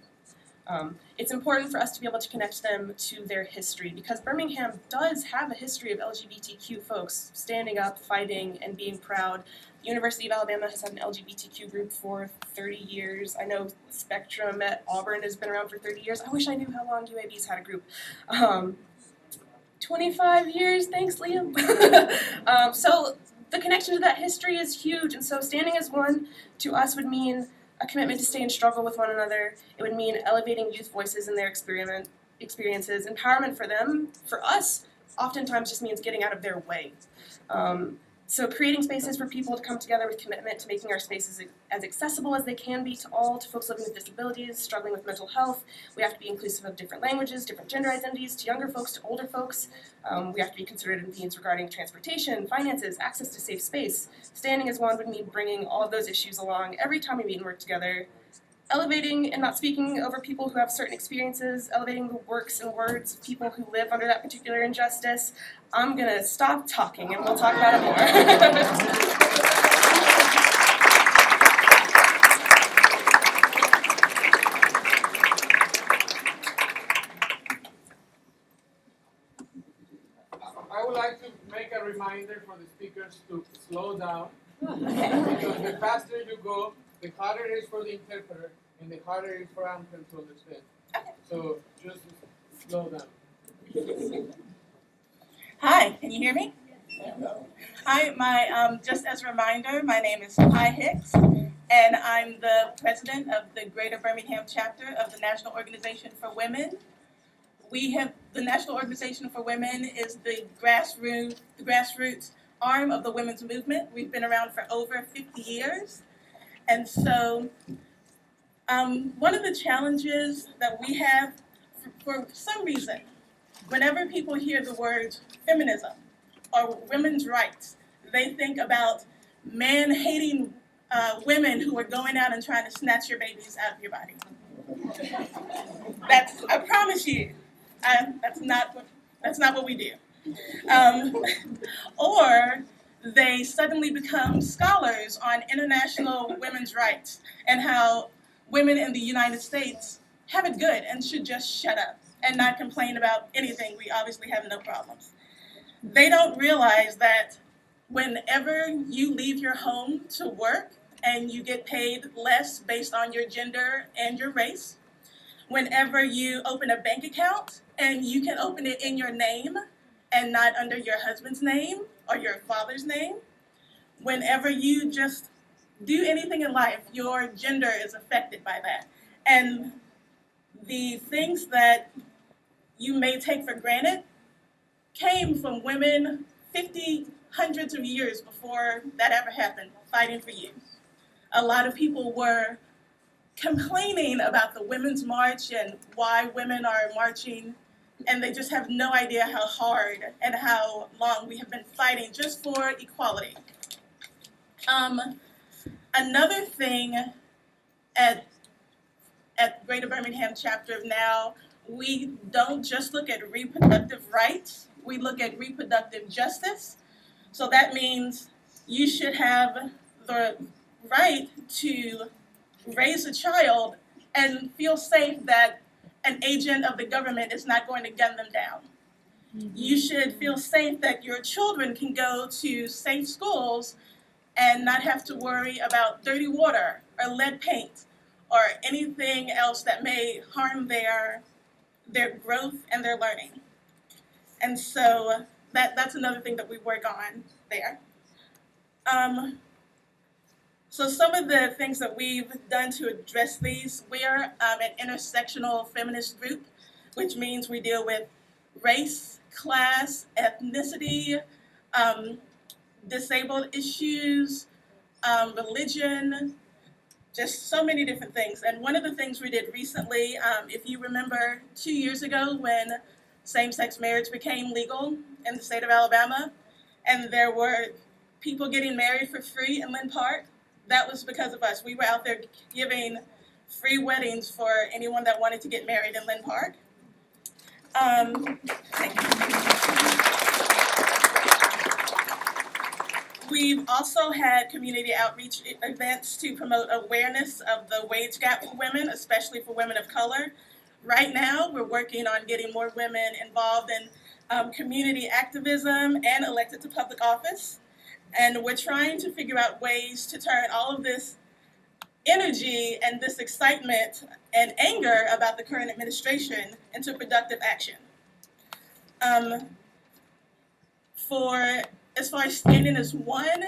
It's important for us to be able to connect them to their history because Birmingham does have a history of LGBTQ folks standing up, fighting, and being proud. The University of Alabama has had an LGBTQ group for 30 years. I know Spectrum at Auburn has been around for 30 years. I wish I knew how long UAB's had a group. 25 years, thanks Liam. So the connection to that history is huge, and so standing as one to us would mean a commitment to stay in struggle with one another. It would mean elevating youth voices in their experiences. Empowerment for them, for us, oftentimes just means getting out of their way. So creating spaces for people to come together with commitment to making our spaces as accessible as they can be to all, to folks living with disabilities, struggling with mental health. We have to be inclusive of different languages, different gender identities, to younger folks, to older folks. We have to be considerate of needs regarding transportation, finances, access to safe space. Standing as one would mean bringing all of those issues along every time we meet and work together. Elevating and not speaking over people who have certain experiences, elevating the works and words of people who live under that particular injustice. I'm gonna stop talking and we'll talk about it more. I would like to make a reminder for the speakers to slow down. Because the faster you go, the harder it is for the interpreter and the harder it is for Amken to understand. So just slow down. Hi, can you hear me? Hi, just as a reminder, my name is Pi Hicks, and I'm the president of the Greater Birmingham chapter of the National Organization for Women. The National Organization for Women is the grassroots arm of the women's movement. We've been around for over 50 years. And so one of the challenges that we have, for some reason, whenever people hear the words feminism or women's rights, they think about man-hating women who are going out and trying to snatch your babies out of your body. I promise you, that's not what we do. Or they suddenly become scholars on international women's rights and how women in the United States have it good and should just shut up and not complain about anything. We obviously have no problems. They don't realize that whenever you leave your home to work and you get paid less based on your gender and your race, whenever you open a bank account and you can open it in your name and not under your husband's name or your father's name, whenever you just do anything in life, your gender is affected by that. And the things that you may take for granted came from women 50, hundreds of years before that ever happened, fighting for you. A lot of people were complaining about the Women's March and why women are marching, and they just have no idea how hard and how long we have been fighting just for equality. Another thing at Greater Birmingham chapter now, we don't just look at reproductive rights, we look at reproductive justice. So that means you should have the right to raise a child and feel safe that an agent of the government is not going to gun them down. You should feel safe that your children can go to safe schools and not have to worry about dirty water or lead paint or anything else that may harm their growth and their learning. And so that's another thing that we work on there. So some of the things that we've done to address these, we're an intersectional feminist group, which means we deal with race, class, ethnicity, disabled issues, religion, just so many different things. And one of the things we did recently, if you remember 2 years ago when same-sex marriage became legal in the state of Alabama, and there were people getting married for free in Lynn Park, that was because of us. We were out there giving free weddings for anyone that wanted to get married in Lynn Park. Thank you. We've also had community outreach events to promote awareness of the wage gap for women, especially for women of color. Right now, we're working on getting more women involved in community activism and elected to public office. And we're trying to figure out ways to turn all of this energy and this excitement and anger about the current administration into productive action. As far as standing as one,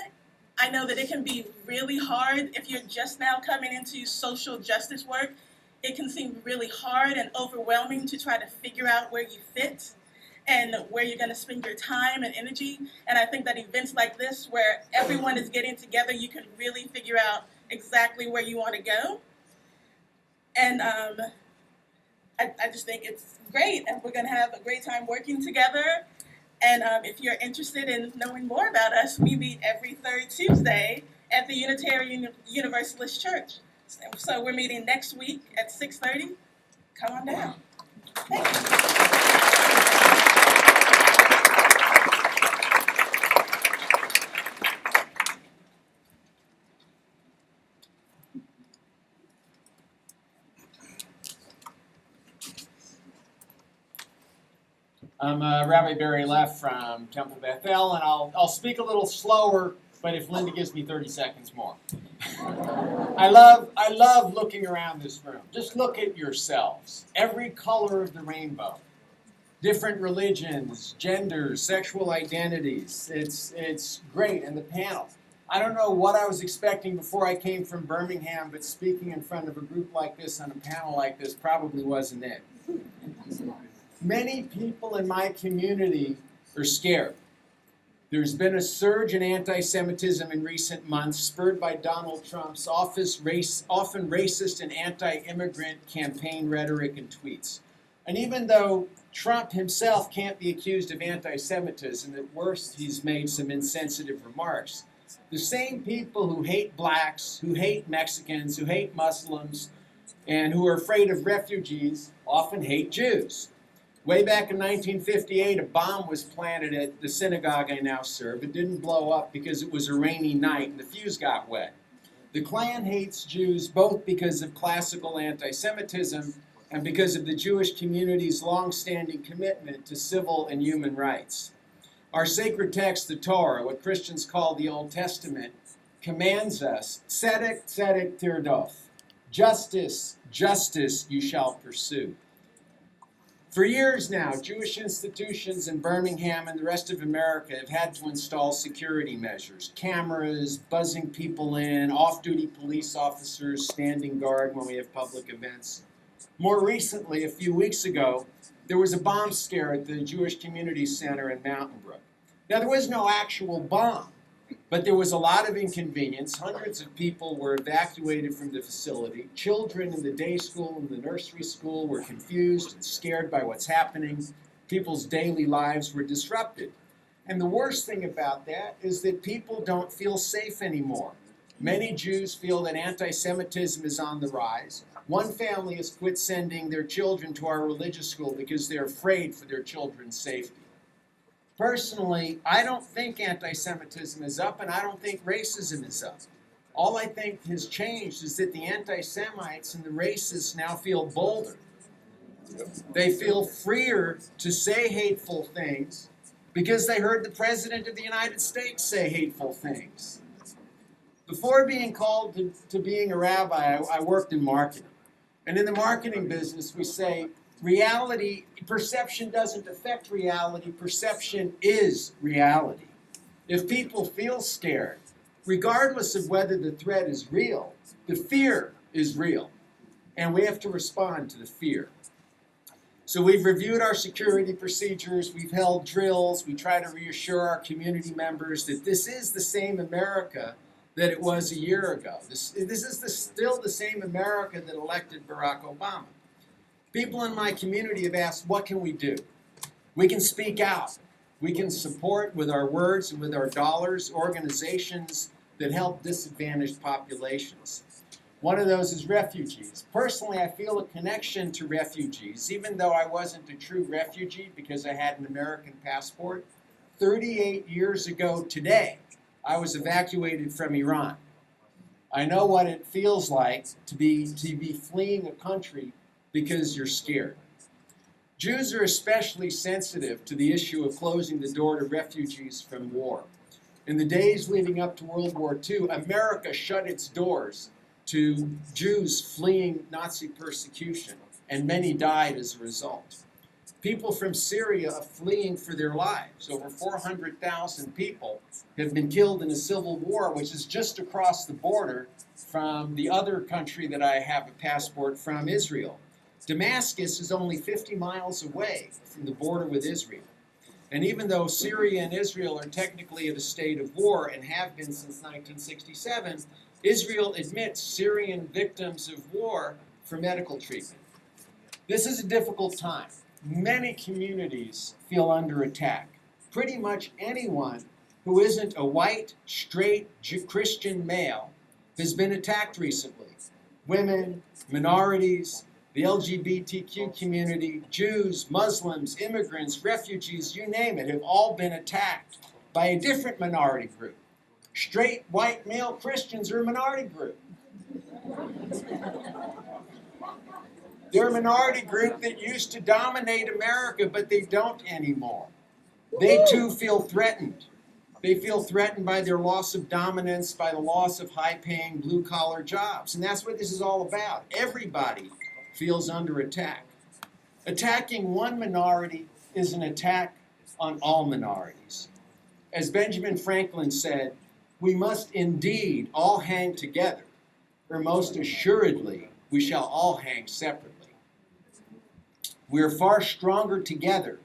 I know that it can be really hard if you're just now coming into social justice work. It can seem really hard and overwhelming to try to figure out where you fit and where you're going to spend your time and energy. And I think that events like this, where everyone is getting together, you can really figure out exactly where you want to go. And I just think it's great, and we're going to have a great time working together. And if you're interested in knowing more about us, we meet every third Tuesday at the Unitarian Universalist Church. So we're meeting next week at 6:30. Come on down. Thank you. I'm Rabbi Barry Leff from Temple Bethel, and I'll speak a little slower, but if Linda gives me 30 seconds more. I love looking around this room. Just look at yourselves. Every color of the rainbow. Different religions, genders, sexual identities. It's great. And the panel. I don't know what I was expecting before I came from Birmingham, but speaking in front of a group like this on a panel like this probably wasn't it. Many people in my community are scared. There's been a surge in anti-Semitism in recent months, spurred by Donald Trump's often racist and anti-immigrant campaign rhetoric and tweets. And even though Trump himself can't be accused of anti-Semitism, at worst he's made some insensitive remarks, the same people who hate blacks, who hate Mexicans, who hate Muslims, and who are afraid of refugees often hate Jews. Way back in 1958, a bomb was planted at the synagogue I now serve. It didn't blow up because it was a rainy night and the fuse got wet. The Klan hates Jews both because of classical anti-Semitism and because of the Jewish community's long-standing commitment to civil and human rights. Our sacred text, the Torah, what Christians call the Old Testament, commands us, tzedek, tzedek tirdof, justice, justice you shall pursue. For years now, Jewish institutions in Birmingham and the rest of America have had to install security measures, cameras, buzzing people in, off-duty police officers standing guard when we have public events. More recently, a few weeks ago, there was a bomb scare at the Jewish Community Center in Mountain Brook. Now, there was no actual bomb, but there was a lot of inconvenience. Hundreds of people were evacuated from the facility. Children in the day school and the nursery school were confused and scared by what's happening. People's daily lives were disrupted. And the worst thing about that is that people don't feel safe anymore. Many Jews feel that anti-Semitism is on the rise. One family has quit sending their children to our religious school because they're afraid for their children's safety. Personally, I don't think anti-Semitism is up, and I don't think racism is up. All I think has changed is that the anti-Semites and the racists now feel bolder. They feel freer to say hateful things because they heard the President of the United States say hateful things. Before being called to being a rabbi, I worked in marketing. And in the marketing business, we say, reality, perception doesn't affect reality, perception is reality. If people feel scared, regardless of whether the threat is real, the fear is real. And we have to respond to the fear. So we've reviewed our security procedures, we've held drills, we try to reassure our community members that this is the same America that it was a year ago. This is still the same America that elected Barack Obama. People in my community have asked, what can we do? We can speak out. We can support with our words and with our dollars organizations that help disadvantaged populations. One of those is refugees. Personally, I feel a connection to refugees, even though I wasn't a true refugee because I had an American passport. 38 years ago today, I was evacuated from Iran. I know what it feels like to be fleeing a country because you're scared. Jews are especially sensitive to the issue of closing the door to refugees from war. In the days leading up to World War II, America shut its doors to Jews fleeing Nazi persecution, and many died as a result. People from Syria are fleeing for their lives. Over 400,000 people have been killed in a civil war, which is just across the border from the other country that I have a passport from, Israel. Damascus is only 50 miles away from the border with Israel. And even though Syria and Israel are technically in a state of war and have been since 1967, Israel admits Syrian victims of war for medical treatment. This is a difficult time. Many communities feel under attack. Pretty much anyone who isn't a white, straight Christian male has been attacked recently. Women, minorities, the LGBTQ community, Jews, Muslims, immigrants, refugees, you name it, have all been attacked by a different minority group. Straight, white, male Christians are a minority group. They're a minority group that used to dominate America, but they don't anymore. They too feel threatened. They feel threatened by their loss of dominance, by the loss of high-paying blue-collar jobs. And that's what this is all about. Everybody feels under attack. Attacking one minority is an attack on all minorities. As Benjamin Franklin said, we must indeed all hang together, or most assuredly we shall all hang separately. We are far stronger together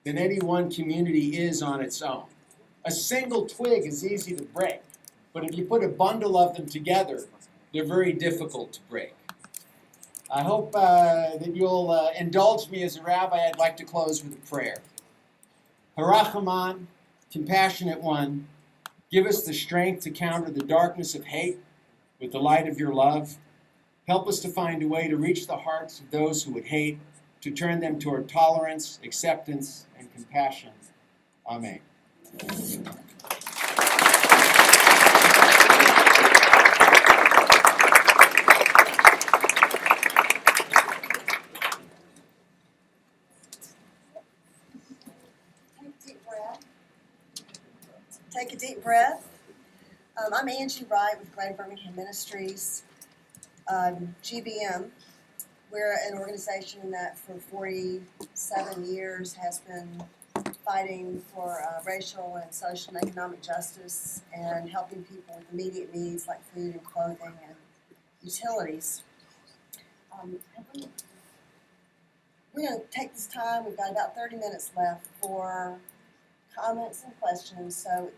than any one community is on its own. A single twig is easy to break, but if you put a bundle of them together, they're very difficult to break. I hope that you'll indulge me as a rabbi. I'd like to close with a prayer. Harachaman, compassionate one, give us the strength to counter the darkness of hate with the light of your love. Help us to find a way to reach the hearts of those who would hate, to turn them toward tolerance, acceptance, and compassion. Amen. Take a deep breath. I'm Angie Wright with Greater Birmingham Ministries. GBM, we're an organization that for 47 years has been fighting for racial and social and economic justice and helping people with immediate needs like food and clothing and utilities. We're going to take this time. We've got about 30 minutes left for comments and questions. So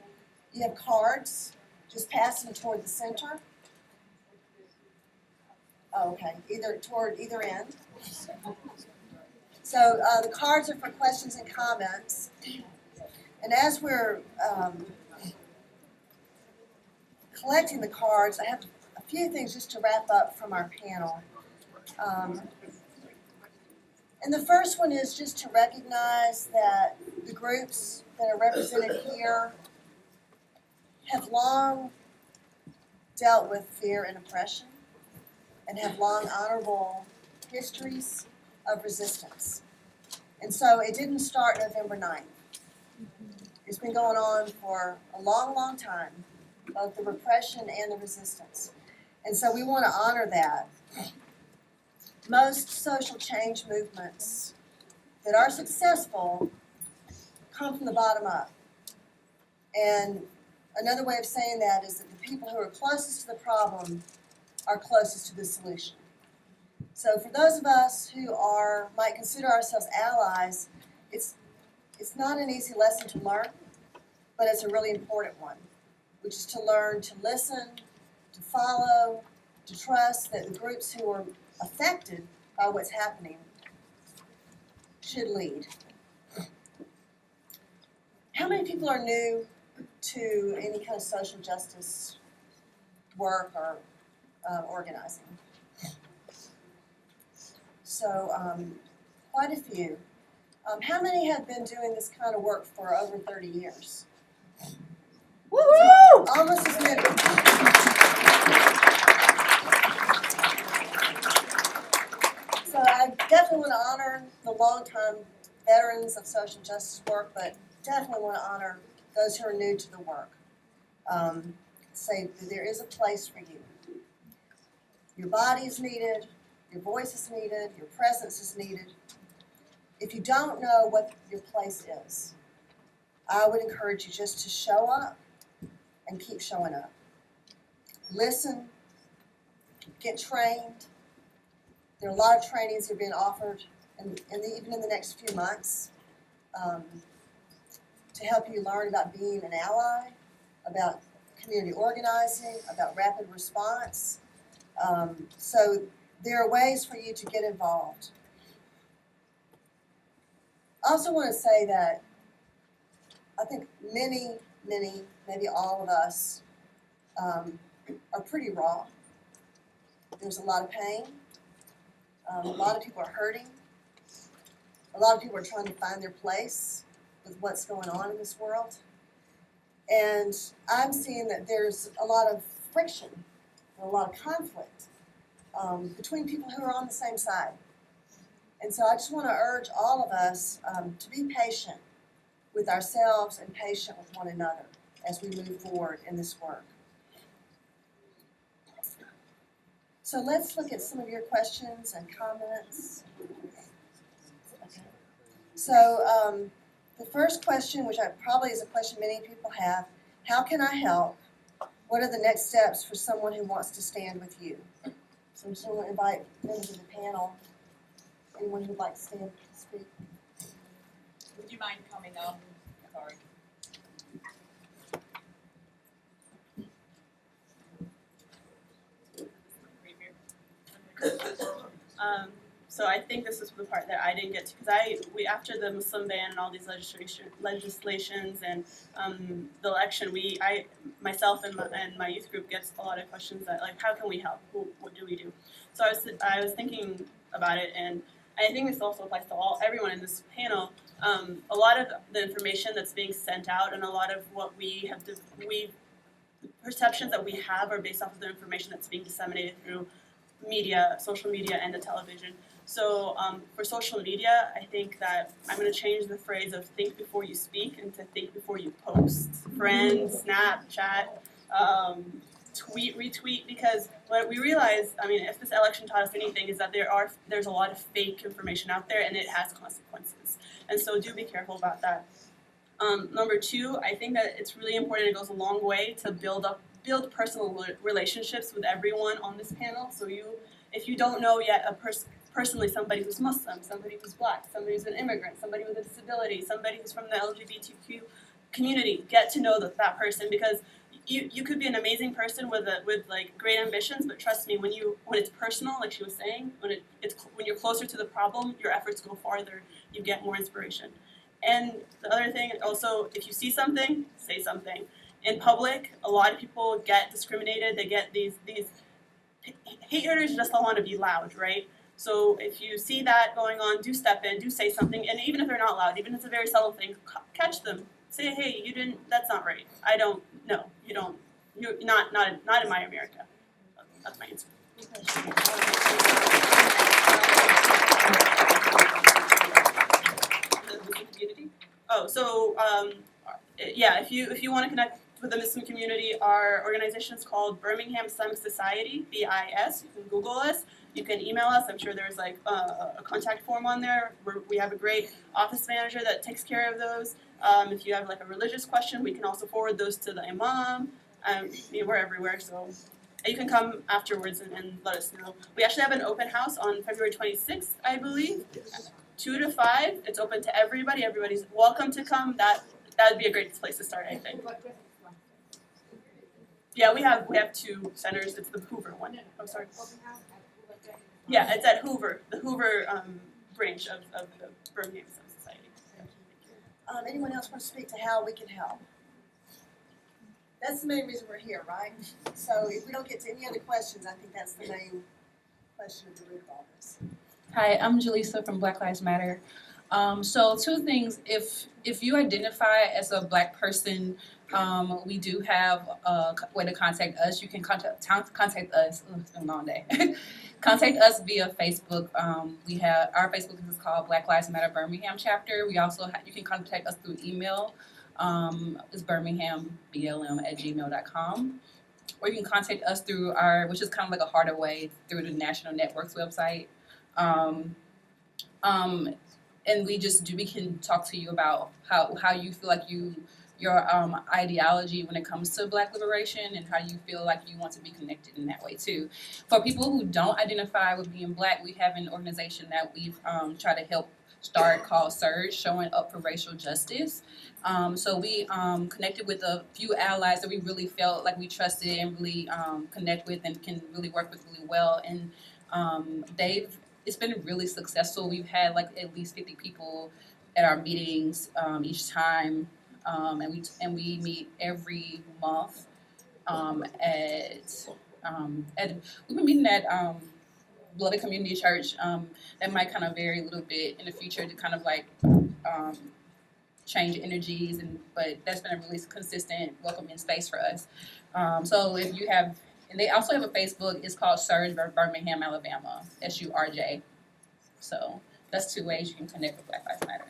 you have cards. Just pass them toward the center. Oh, okay, toward either end. So the cards are for questions and comments. And as we're collecting the cards, I have a few things just to wrap up from our panel. And the first one is just to recognize that the groups that are represented here have long dealt with fear and oppression and have long honorable histories of resistance. And so it didn't start November 9th. It's been going on for a long, long time, both the repression and the resistance. And so we want to honor that. Most social change movements that are successful come from the bottom up. And another way of saying that is that the people who are closest to the problem are closest to the solution. So for those of us who might consider ourselves allies, it's not an easy lesson to learn, but it's a really important one, which is to learn to listen, to follow, to trust that the groups who are affected by what's happening should lead. How many people are new to any kind of social justice work or organizing. So quite a few. How many have been doing this kind of work for over 30 years? Woo-hoo! Almost as many. So I definitely want to honor the long-time veterans of social justice work, but definitely want to honor those who are new to the work. Say that there is a place for you. Your body is needed, your voice is needed, your presence is needed. If you don't know what your place is, I would encourage you just to show up and keep showing up. Listen, get trained. There are a lot of trainings that are being offered, even in the next few months, to help you learn about being an ally, about community organizing, about rapid response. So there are ways for you to get involved. I also want to say that I think many, maybe all of us are pretty raw. There's a lot of pain. A lot of people are hurting. A lot of people are trying to find their place with what's going on in this world. And I'm seeing that there's a lot of friction and a lot of conflict between people who are on the same side. And so I just want to urge all of us to be patient with ourselves and patient with one another as we move forward in this work. So let's look at some of your questions and comments. Okay. So the first question, which probably is a question many people have, how can I help? What are the next steps for someone who wants to stand with you? So I'm just going to invite members of the panel, anyone who'd like to stand and speak. Would you mind coming up? Sorry. So I think this is the part that I didn't get to, because we after the Muslim ban and all these legislations and the election, myself and my youth group gets a lot of questions that like, how can we help? What do we do? So I was thinking about it, and I think this also applies to everyone in this panel. A lot of the information that's being sent out and a lot of what perceptions that we have are based off of the information that's being disseminated through media, social media, and the television. So for social media, I think that I'm going to change the phrase of think before you speak into think before you post. Friends, Snapchat, tweet, retweet, because what we realize, I mean, if this election taught us anything, is that there's a lot of fake information out there and it has consequences. And so do be careful about that. Number two, I think that it's really important, it goes a long way to build personal relationships with everyone on this panel. So if you don't know yet personally somebody who's Muslim, somebody who's Black, somebody who's an immigrant, somebody with a disability, somebody who's from the LGBTQ community, get to know that person, because you could be an amazing person with like great ambitions, but trust me, when it's personal, like she was saying, when you're closer to the problem, your efforts go farther. You get more inspiration. And the other thing, also, if you see something, say something. In public, a lot of people get discriminated. They get these haters just don't want to be loud, right? So if you see that going on, do step in, do say something, and even if they're not loud, even if it's a very subtle thing, catch them. Say, hey, you didn't. That's not right. I don't. No, you don't. You're not in my America. That's my answer. The community. Oh, so yeah, if you want to connect with the Muslim community, our organization is called Birmingham Islamic Society, BIS. You can Google us. You can email us. I'm sure there's like a contact form on there. We have a great office manager that takes care of those. If you have like a religious question, we can also forward those to the imam. We're everywhere, so you can come afterwards and let us know. We actually have an open house on February 26th, I believe, 2 to 5. It's open to everybody. Everybody's welcome to come. That would be a great place to start, I think. Yeah, we have 2 centers. It's the Hoover one. I'm sorry. Yeah, it's at Hoover, the Hoover branch of the Birmingham Islamic Society. Anyone else want to speak to how we can help? That's the main reason we're here, right? So if we don't get to any other questions, I think that's the main question of the root of all this. Hi, I'm Jaleesa from Black Lives Matter. So two things. If you identify as a Black person, we do have a way to contact us. You can contact us. Oh, it's been a long day. Contact us via Facebook. We have our Facebook is called Black Lives Matter Birmingham chapter. We also you can contact us through email. It's birminghamblm@gmail.com. Or you can contact us through our, which is kind of like a harder way, through the National Network's website. And we can talk to you about how you feel like your ideology when it comes to Black liberation, and how you feel like you want to be connected in that way too. For people who don't identify with being Black, we have an organization that we've tried to help start called SURGE, Showing Up for Racial Justice. So we connected with a few allies that we really felt like we trusted and really connect with and can really work with really well. And it's been really successful. We've had like at least 50 people at our meetings each time, and we meet every month. We've been meeting at Bloody Community Church. That might kind of vary a little bit in the future to kind of like change energies, but that's been a really consistent welcoming space for us. So if you have, and they also have a Facebook, it's called Surge Birmingham, Alabama, SURJ. So that's two ways you can connect with Black Lives Matter.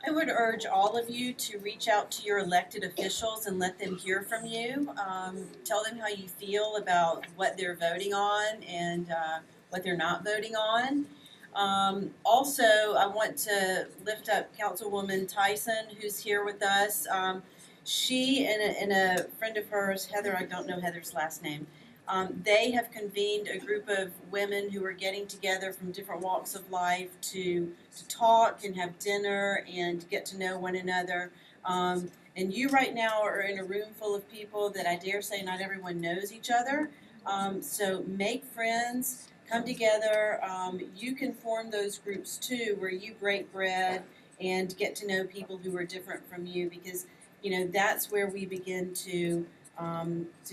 I would urge all of you to reach out to your elected officials and let them hear from you. Tell them how you feel about what they're voting on and what they're not voting on. Also, I want to lift up Councilwoman Tyson, who's here with us. She and a friend of hers, Heather, I don't know Heather's last name, they have convened a group of women who are getting together from different walks of life to talk and have dinner and get to know one another. And you right now are in a room full of people that I dare say not everyone knows each other. So make friends, come together. You can form those groups too, where you break bread and get to know people who are different from you, because that's where we begin to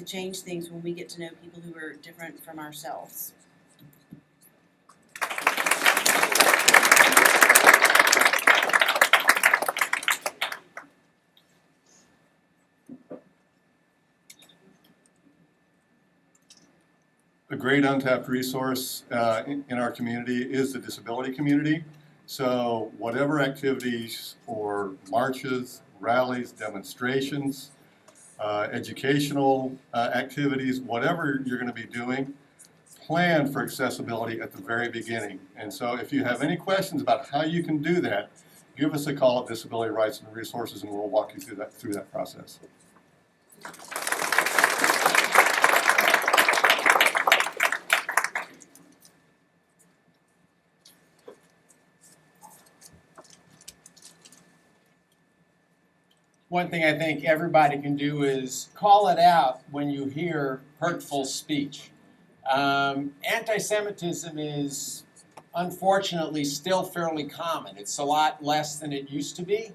change things, when we get to know people who are different from ourselves. A great untapped resource in our community is the disability community. So whatever activities or marches, rallies, demonstrations, educational activities, whatever you're going to be doing, plan for accessibility at the very beginning. And so if you have any questions about how you can do that, give us a call at Disability Rights and Resources and we'll walk you through that process. One thing I think everybody can do is call it out when you hear hurtful speech. Anti-Semitism is unfortunately still fairly common. It's a lot less than it used to be.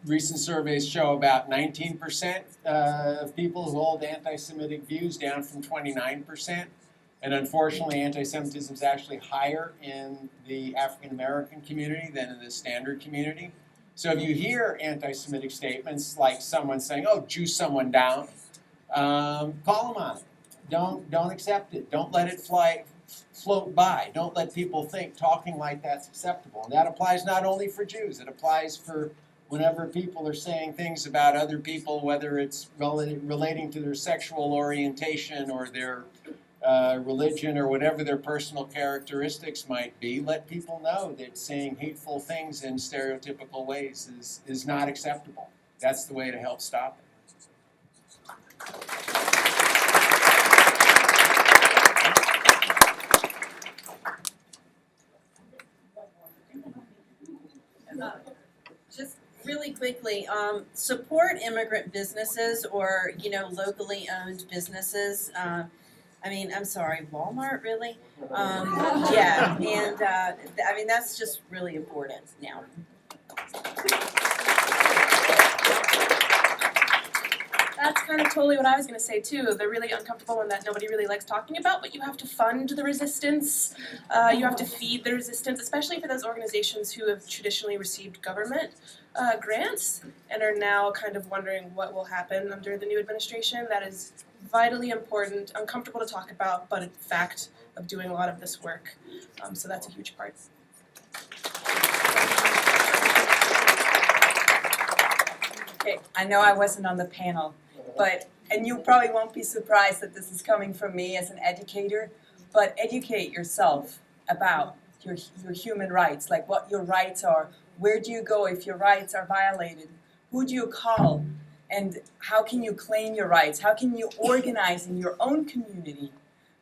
Recent surveys show about 19% of people who hold anti-Semitic views, down from 29%. And unfortunately, anti-Semitism is actually higher in the African American community than in the standard community. So if you hear anti-Semitic statements like someone saying, "Oh, Jew someone down," call them on it. Don't accept it. Don't let it float by. Don't let people think talking like that's acceptable. And that applies not only for Jews. It applies for whenever people are saying things about other people, whether it's relating to their sexual orientation or their religion or whatever their personal characteristics might be. Let people know that saying hateful things in stereotypical ways is not acceptable. That's the way to help stop it. Just really quickly, support immigrant businesses or locally owned businesses. I mean, I'm sorry, Walmart, really? Yeah, and I mean, that's just really important now. That's kind of totally what I was going to say too. The really uncomfortable one that nobody really likes talking about, but you have to fund the resistance. You have to feed the resistance, especially for those organizations who have traditionally received government grants and are now kind of wondering what will happen under the new administration. That is vitally important, uncomfortable to talk about, but a fact of doing a lot of this work. So that's a huge part. Okay, I know I wasn't on the panel, and you probably won't be surprised that this is coming from me as an educator, but educate yourself about your human rights, like what your rights are. Where do you go if your rights are violated? Who do you call? And how can you claim your rights? How can you organize in your own community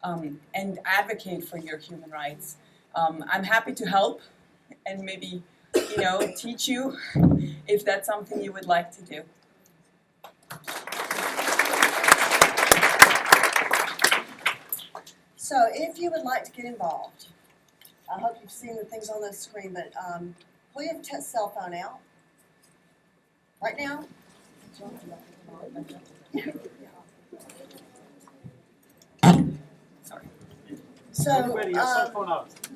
and advocate for your human rights? I'm happy to help and maybe, teach you if that's something you would like to do. So if you would like to get involved, I hope you've seen the things on the screen, but pull your cell phone out right now. So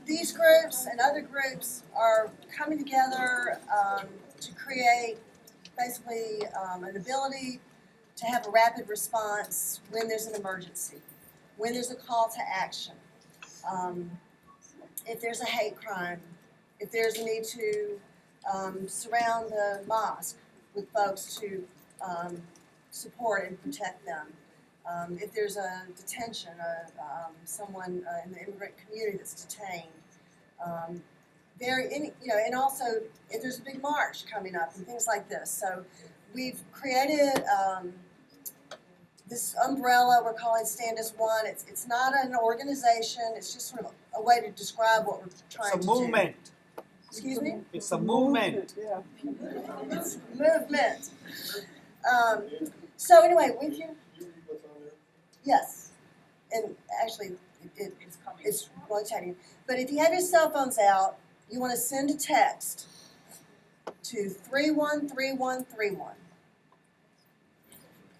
these groups and other groups are coming together to create basically an ability to have a rapid response when there's an emergency, when there's a call to action, if there's a hate crime, if there's a need to surround the mosque with folks to support and protect them. If there's a detention, someone in the immigrant community that's detained, and also if there's a big march coming up and things like this. So we've created this umbrella we're calling Stand as One. It's not an organization. It's just sort of a way to describe what we're trying to do. It's a movement. Excuse me? It's a movement. It's movement. So anyway, with you. Yes, and actually it's rotating. But if you have your cell phones out, you want to send a text to 313131.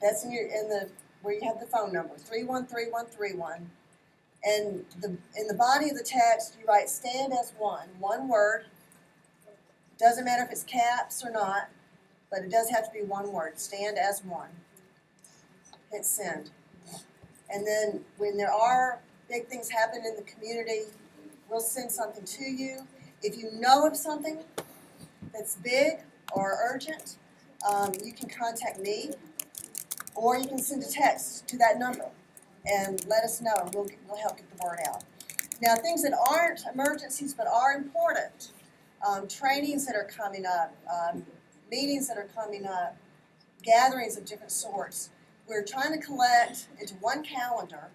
That's where you have the phone number, 313131. And in the body of the text, you write "Stand as one word. Doesn't matter if it's caps or not, but it does have to be one word. Stand as one. Hit send. And then when there are big things happen in the community, we'll send something to you. If you know of something that's big or urgent, you can contact me, or you can send a text to that number and let us know. We'll help get the word out. Now, things that aren't emergencies but are important, trainings that are coming up, meetings that are coming up, gatherings of different sorts. We're trying to collect into one calendar.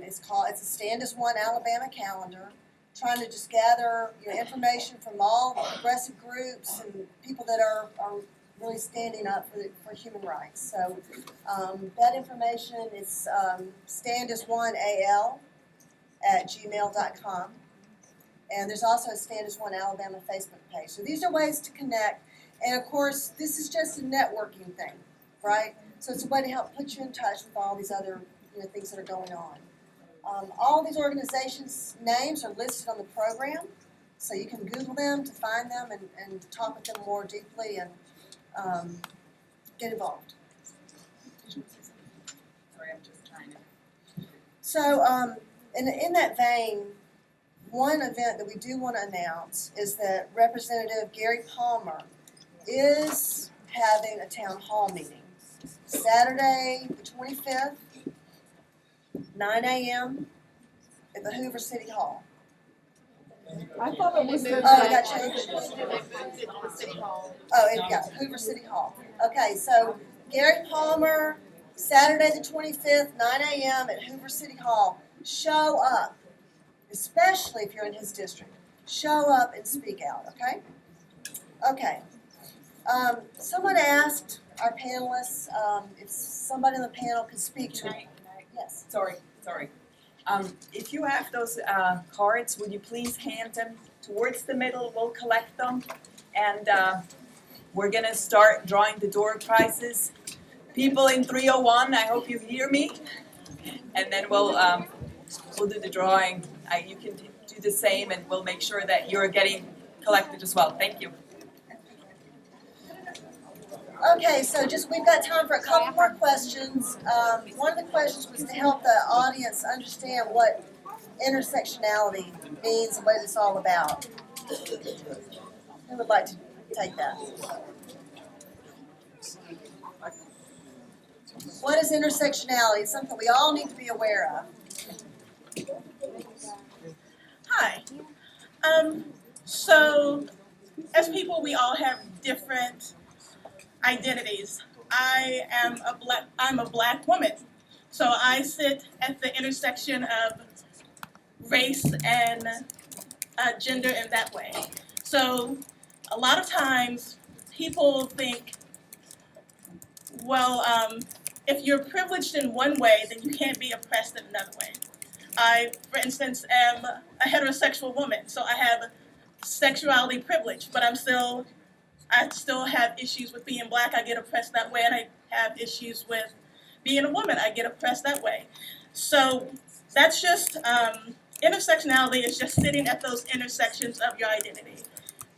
It's a Stand as One Alabama calendar. Trying to just gather information from all progressive groups and people that are really standing up for human rights. So that information is standas1al@gmail.com. And there's also a Stand as One Alabama Facebook page. So these are ways to connect. And of course, this is just a networking thing, right? So it's a way to help put you in touch with all these other things that are going on. All these organizations' names are listed on the program, so you can Google them to find them and talk with them more deeply and get involved. Sorry, I'm just trying to. So in that vein, one event that we do want to announce is that Representative Gary Palmer is having a town hall meeting. Saturday, the 25th, 9 a.m. at the Hoover City Hall. I thought it was Oh, it got changed. Hoover City Hall. Okay, so Gary Palmer, Saturday the 25th, 9 a.m. at Hoover City Hall. Show up, especially if you're in his district. Show up and speak out, okay? Okay. Someone asked our panelists if somebody on the panel could speak to. Yes. Sorry. Sorry. If you have those cards, would you please hand them towards the middle? We'll collect them. And we're going to start drawing the door prizes. People in 301, I hope you hear me. And then we'll do the drawing. You can do the same, and we'll make sure that you're getting collected as well. Thank you. Okay, so we've got time for a couple more questions. One of the questions was to help the audience understand what intersectionality means and what it's all about. Who would like to take that? What is intersectionality? It's something we all need to be aware of. Hi. So, as people, we all have different identities. I'm a black woman. So I sit at the intersection of race and gender in that way. So a lot of times people think, well, if you're privileged in one way, then you can't be oppressed in another way. I, for instance, am a heterosexual woman, so I have sexuality privilege, but I still have issues with being black. I get oppressed that way, and I have issues with being a woman. I get oppressed that way. So that's just, intersectionality is just sitting at those intersections of your identity,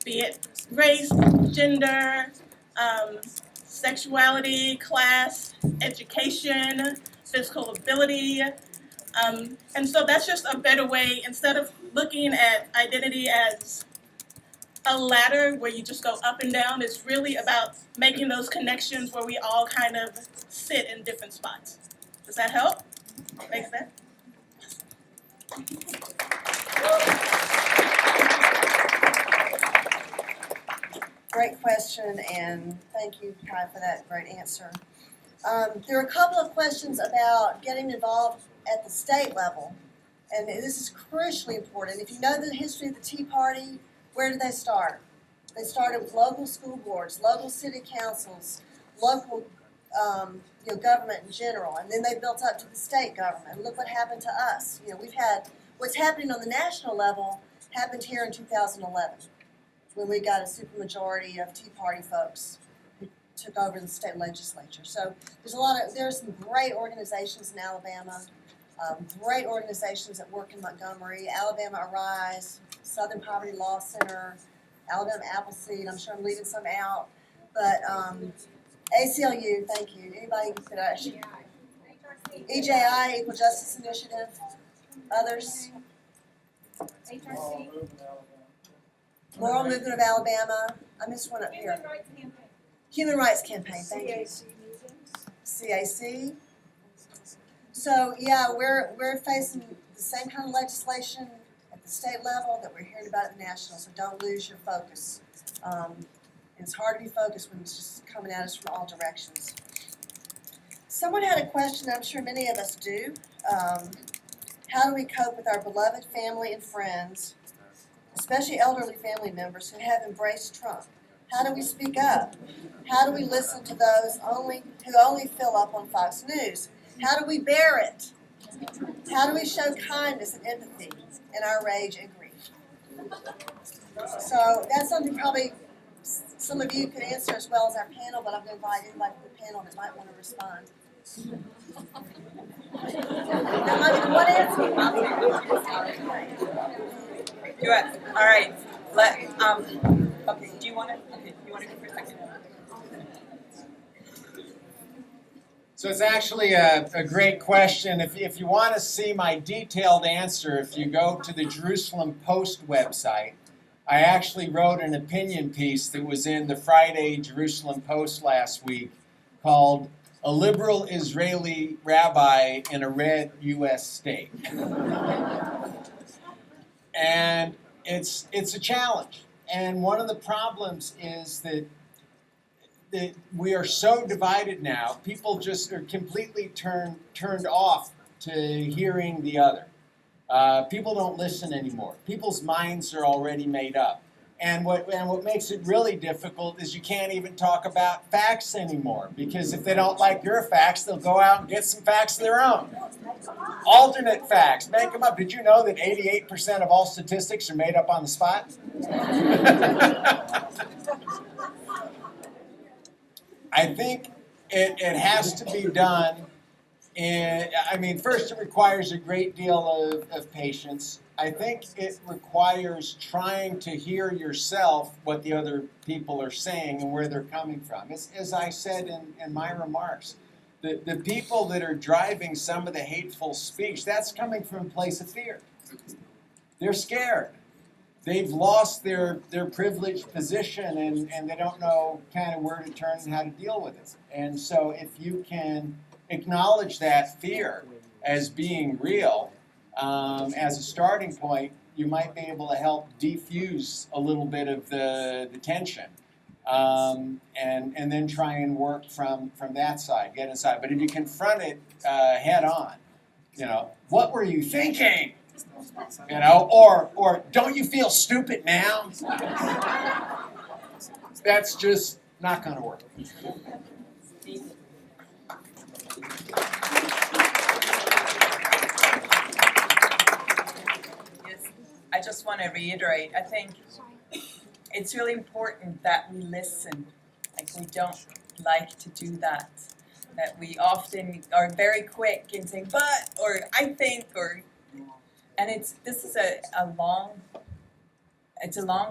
be it race, gender, sexuality, class, education, physical ability. And so that's just a better way, instead of looking at identity as a ladder where you just go up and down, it's really about making those connections where we all kind of sit in different spots. Does that help? Make sense? Great question, and thank you, Kai, for that great answer. There are a couple of questions about getting involved at the state level, and this is crucially important. If you know the history of the Tea Party, where did they start? They started with local school boards, local city councils, local government in general, and then they built up to the state government. Look what happened to us. We've had what's happening on the national level happened here in 2011, when we got a supermajority of Tea Party folks who took over the state legislature. So there are some great organizations in Alabama, great organizations that work in Montgomery, Alabama Arise, Southern Poverty Law Center, Alabama Appleseed. I'm sure I'm leaving some out, but ACLU, thank you. Anybody could actually? EJI, Equal Justice Initiative, others? Moral Movement of Alabama. I missed one up here. Human Rights Campaign, thank you. CAC. So yeah, we're facing the same kind of legislation at the state level that we're hearing about at the national, so don't lose your focus. It's hard to be focused when it's just coming at us from all directions. Someone had a question, I'm sure many of us do. How do we cope with our beloved family and friends, especially elderly family members who have embraced Trump? How do we speak up? How do we listen to those who only fill up on Fox News? How do we bear it? How do we show kindness and empathy in our rage and grief? So that's something probably some of you could answer as well as our panel, but I'm going to invite anybody from the panel that might want to respond. That might be one answer. Do it. All right. Okay. Do you want to? Okay. You want to go for a second? So it's actually a great question. If you want to see my detailed answer, if you go to the Jerusalem Post website, I actually wrote an opinion piece that was in the Friday Jerusalem Post last week called "A Liberal Israeli Rabbi in a Red U.S. State." And it's a challenge. And one of the problems is that we are so divided now, people just are completely turned off to hearing the other. People don't listen anymore. People's minds are already made up. And what makes it really difficult is you can't even talk about facts anymore, because if they don't like your facts, they'll go out and get some facts of their own. Alternate facts, make them up. Did you know that 88% of all statistics are made up on the spot? I think it has to be done first it requires a great deal of patience. I think it requires trying to hear yourself what the other people are saying and where they're coming from. As I said in my remarks, the people that are driving some of the hateful speech, that's coming from a place of fear. They're scared. They've lost their privileged position and they don't know kind of where to turn and how to deal with it. And so if you can acknowledge that fear as being real, as a starting point, you might be able to help defuse a little bit of the tension, and then try and work from that side, get inside. But if you confront it head on, what were you thinking? Or don't you feel stupid now? That's just not going to work. I just want to reiterate, I think it's really important that we listen. Like, we don't like to do that. That we often are very quick in saying, but, or I think, and this is a long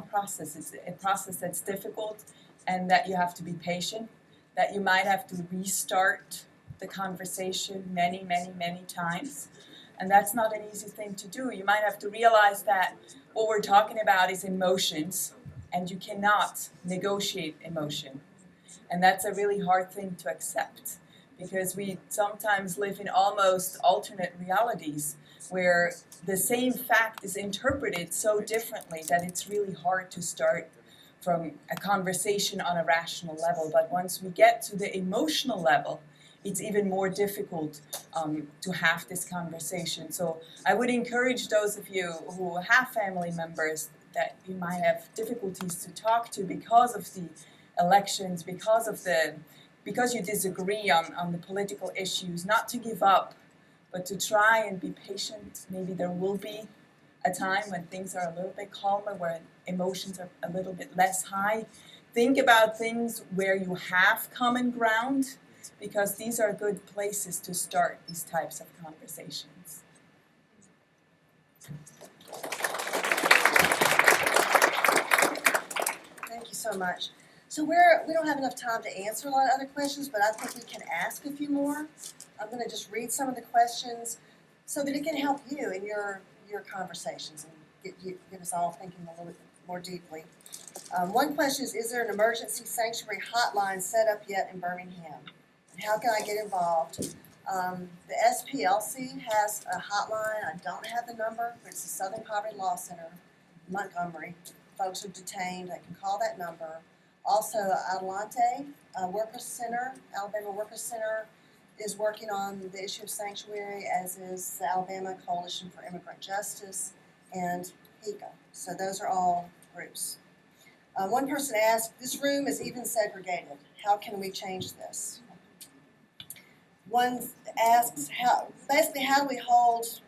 process. It's a process that's difficult, and that you have to be patient, that you might have to restart the conversation many, many, many times. And that's not an easy thing to do. You might have to realize that what we're talking about is emotions, and you cannot negotiate emotion. And that's a really hard thing to accept, because we sometimes live in almost alternate realities where the same fact is interpreted so differently that it's really hard to start from a conversation on a rational level. But once we get to the emotional level, it's even more difficult to have this conversation. So I would encourage those of you who have family members that you might have difficulties to talk to because of the elections, because you disagree on the political issues, not to give up, but to try and be patient. Maybe there will be a time when things are a little bit calmer, where emotions are a little bit less high. Think about things where you have common ground, because these are good places to start these types of conversations. Thank you so much. So we don't have enough time to answer a lot of other questions, but I think we can ask a few more. I'm going to just read some of the questions so that it can help you in your conversations and get us all thinking a little bit more deeply. One question is there an emergency sanctuary hotline set up yet in Birmingham? And how can I get involved? The SPLC has a hotline. I don't have the number, but it's the Southern Poverty Law Center, Montgomery. Folks are detained. They can call that number. Also, Adelante Workers Center, Alabama Workers Center, is working on the issue of sanctuary, as is the Alabama Coalition for Immigrant Justice and HICA. So those are all groups. One person asked, this room is even segregated. How can we change this? One asks, how do we hold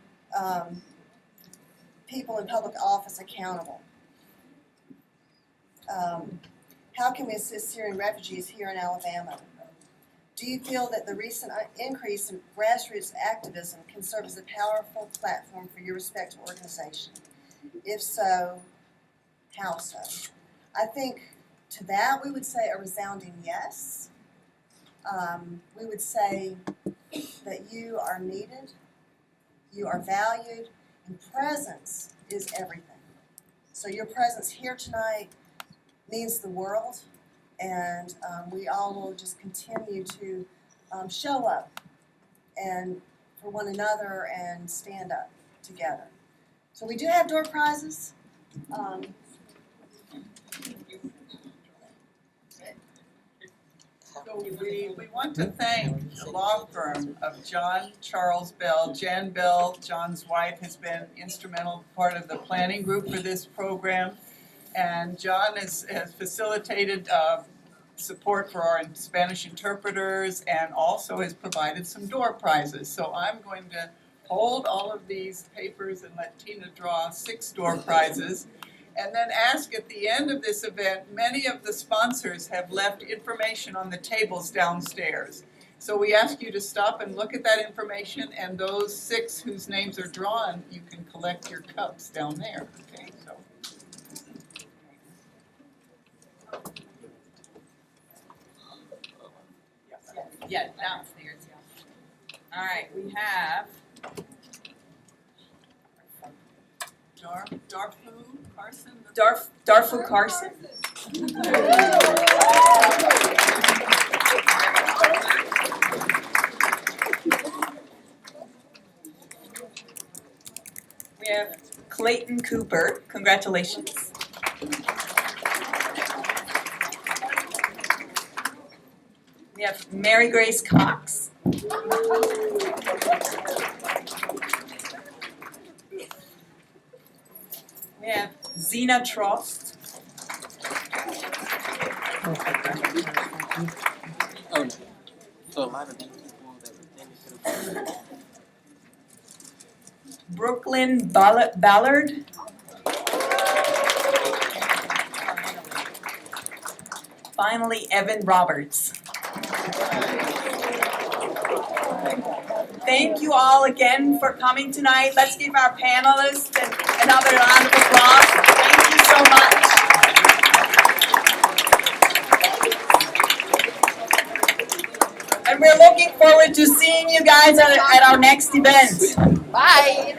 people in public office accountable? How can we assist Syrian refugees here in Alabama? Do you feel that the recent increase in grassroots activism can serve as a powerful platform for your respective organization? If so, how so? I think to that we would say a resounding yes. We would say that you are needed, you are valued, and presence is everything. So your presence here tonight means the world, and we all will just continue to show up and for one another and stand up together. So we do have door prizes. So we want to thank the law firm of John Charles Bell. Jan Bell, John's wife, has been instrumental part of the planning group for this program. And John has facilitated support for our Spanish interpreters and also has provided some door prizes. So I'm going to hold all of these papers and let Tina draw 6 door prizes. And then ask at the end of this event, many of the sponsors have left information on the tables downstairs. So we ask you to stop and look at that information, and those 6 whose names are drawn, you can collect your cups down there. Okay, so. Yeah, downstairs, yeah. All right, we have Darfu Carson. Darfu Carson. We have Clayton Cooper. Congratulations. We have Mary Grace Cox. We have Zena Trost. Oh no. So a lot of these people that Brooklyn Ballard. Finally, Evan Roberts. Thank you all again for coming tonight. Let's give our panelists another round of applause. Thank you so much. And we're looking forward to seeing you guys at our next event. Bye.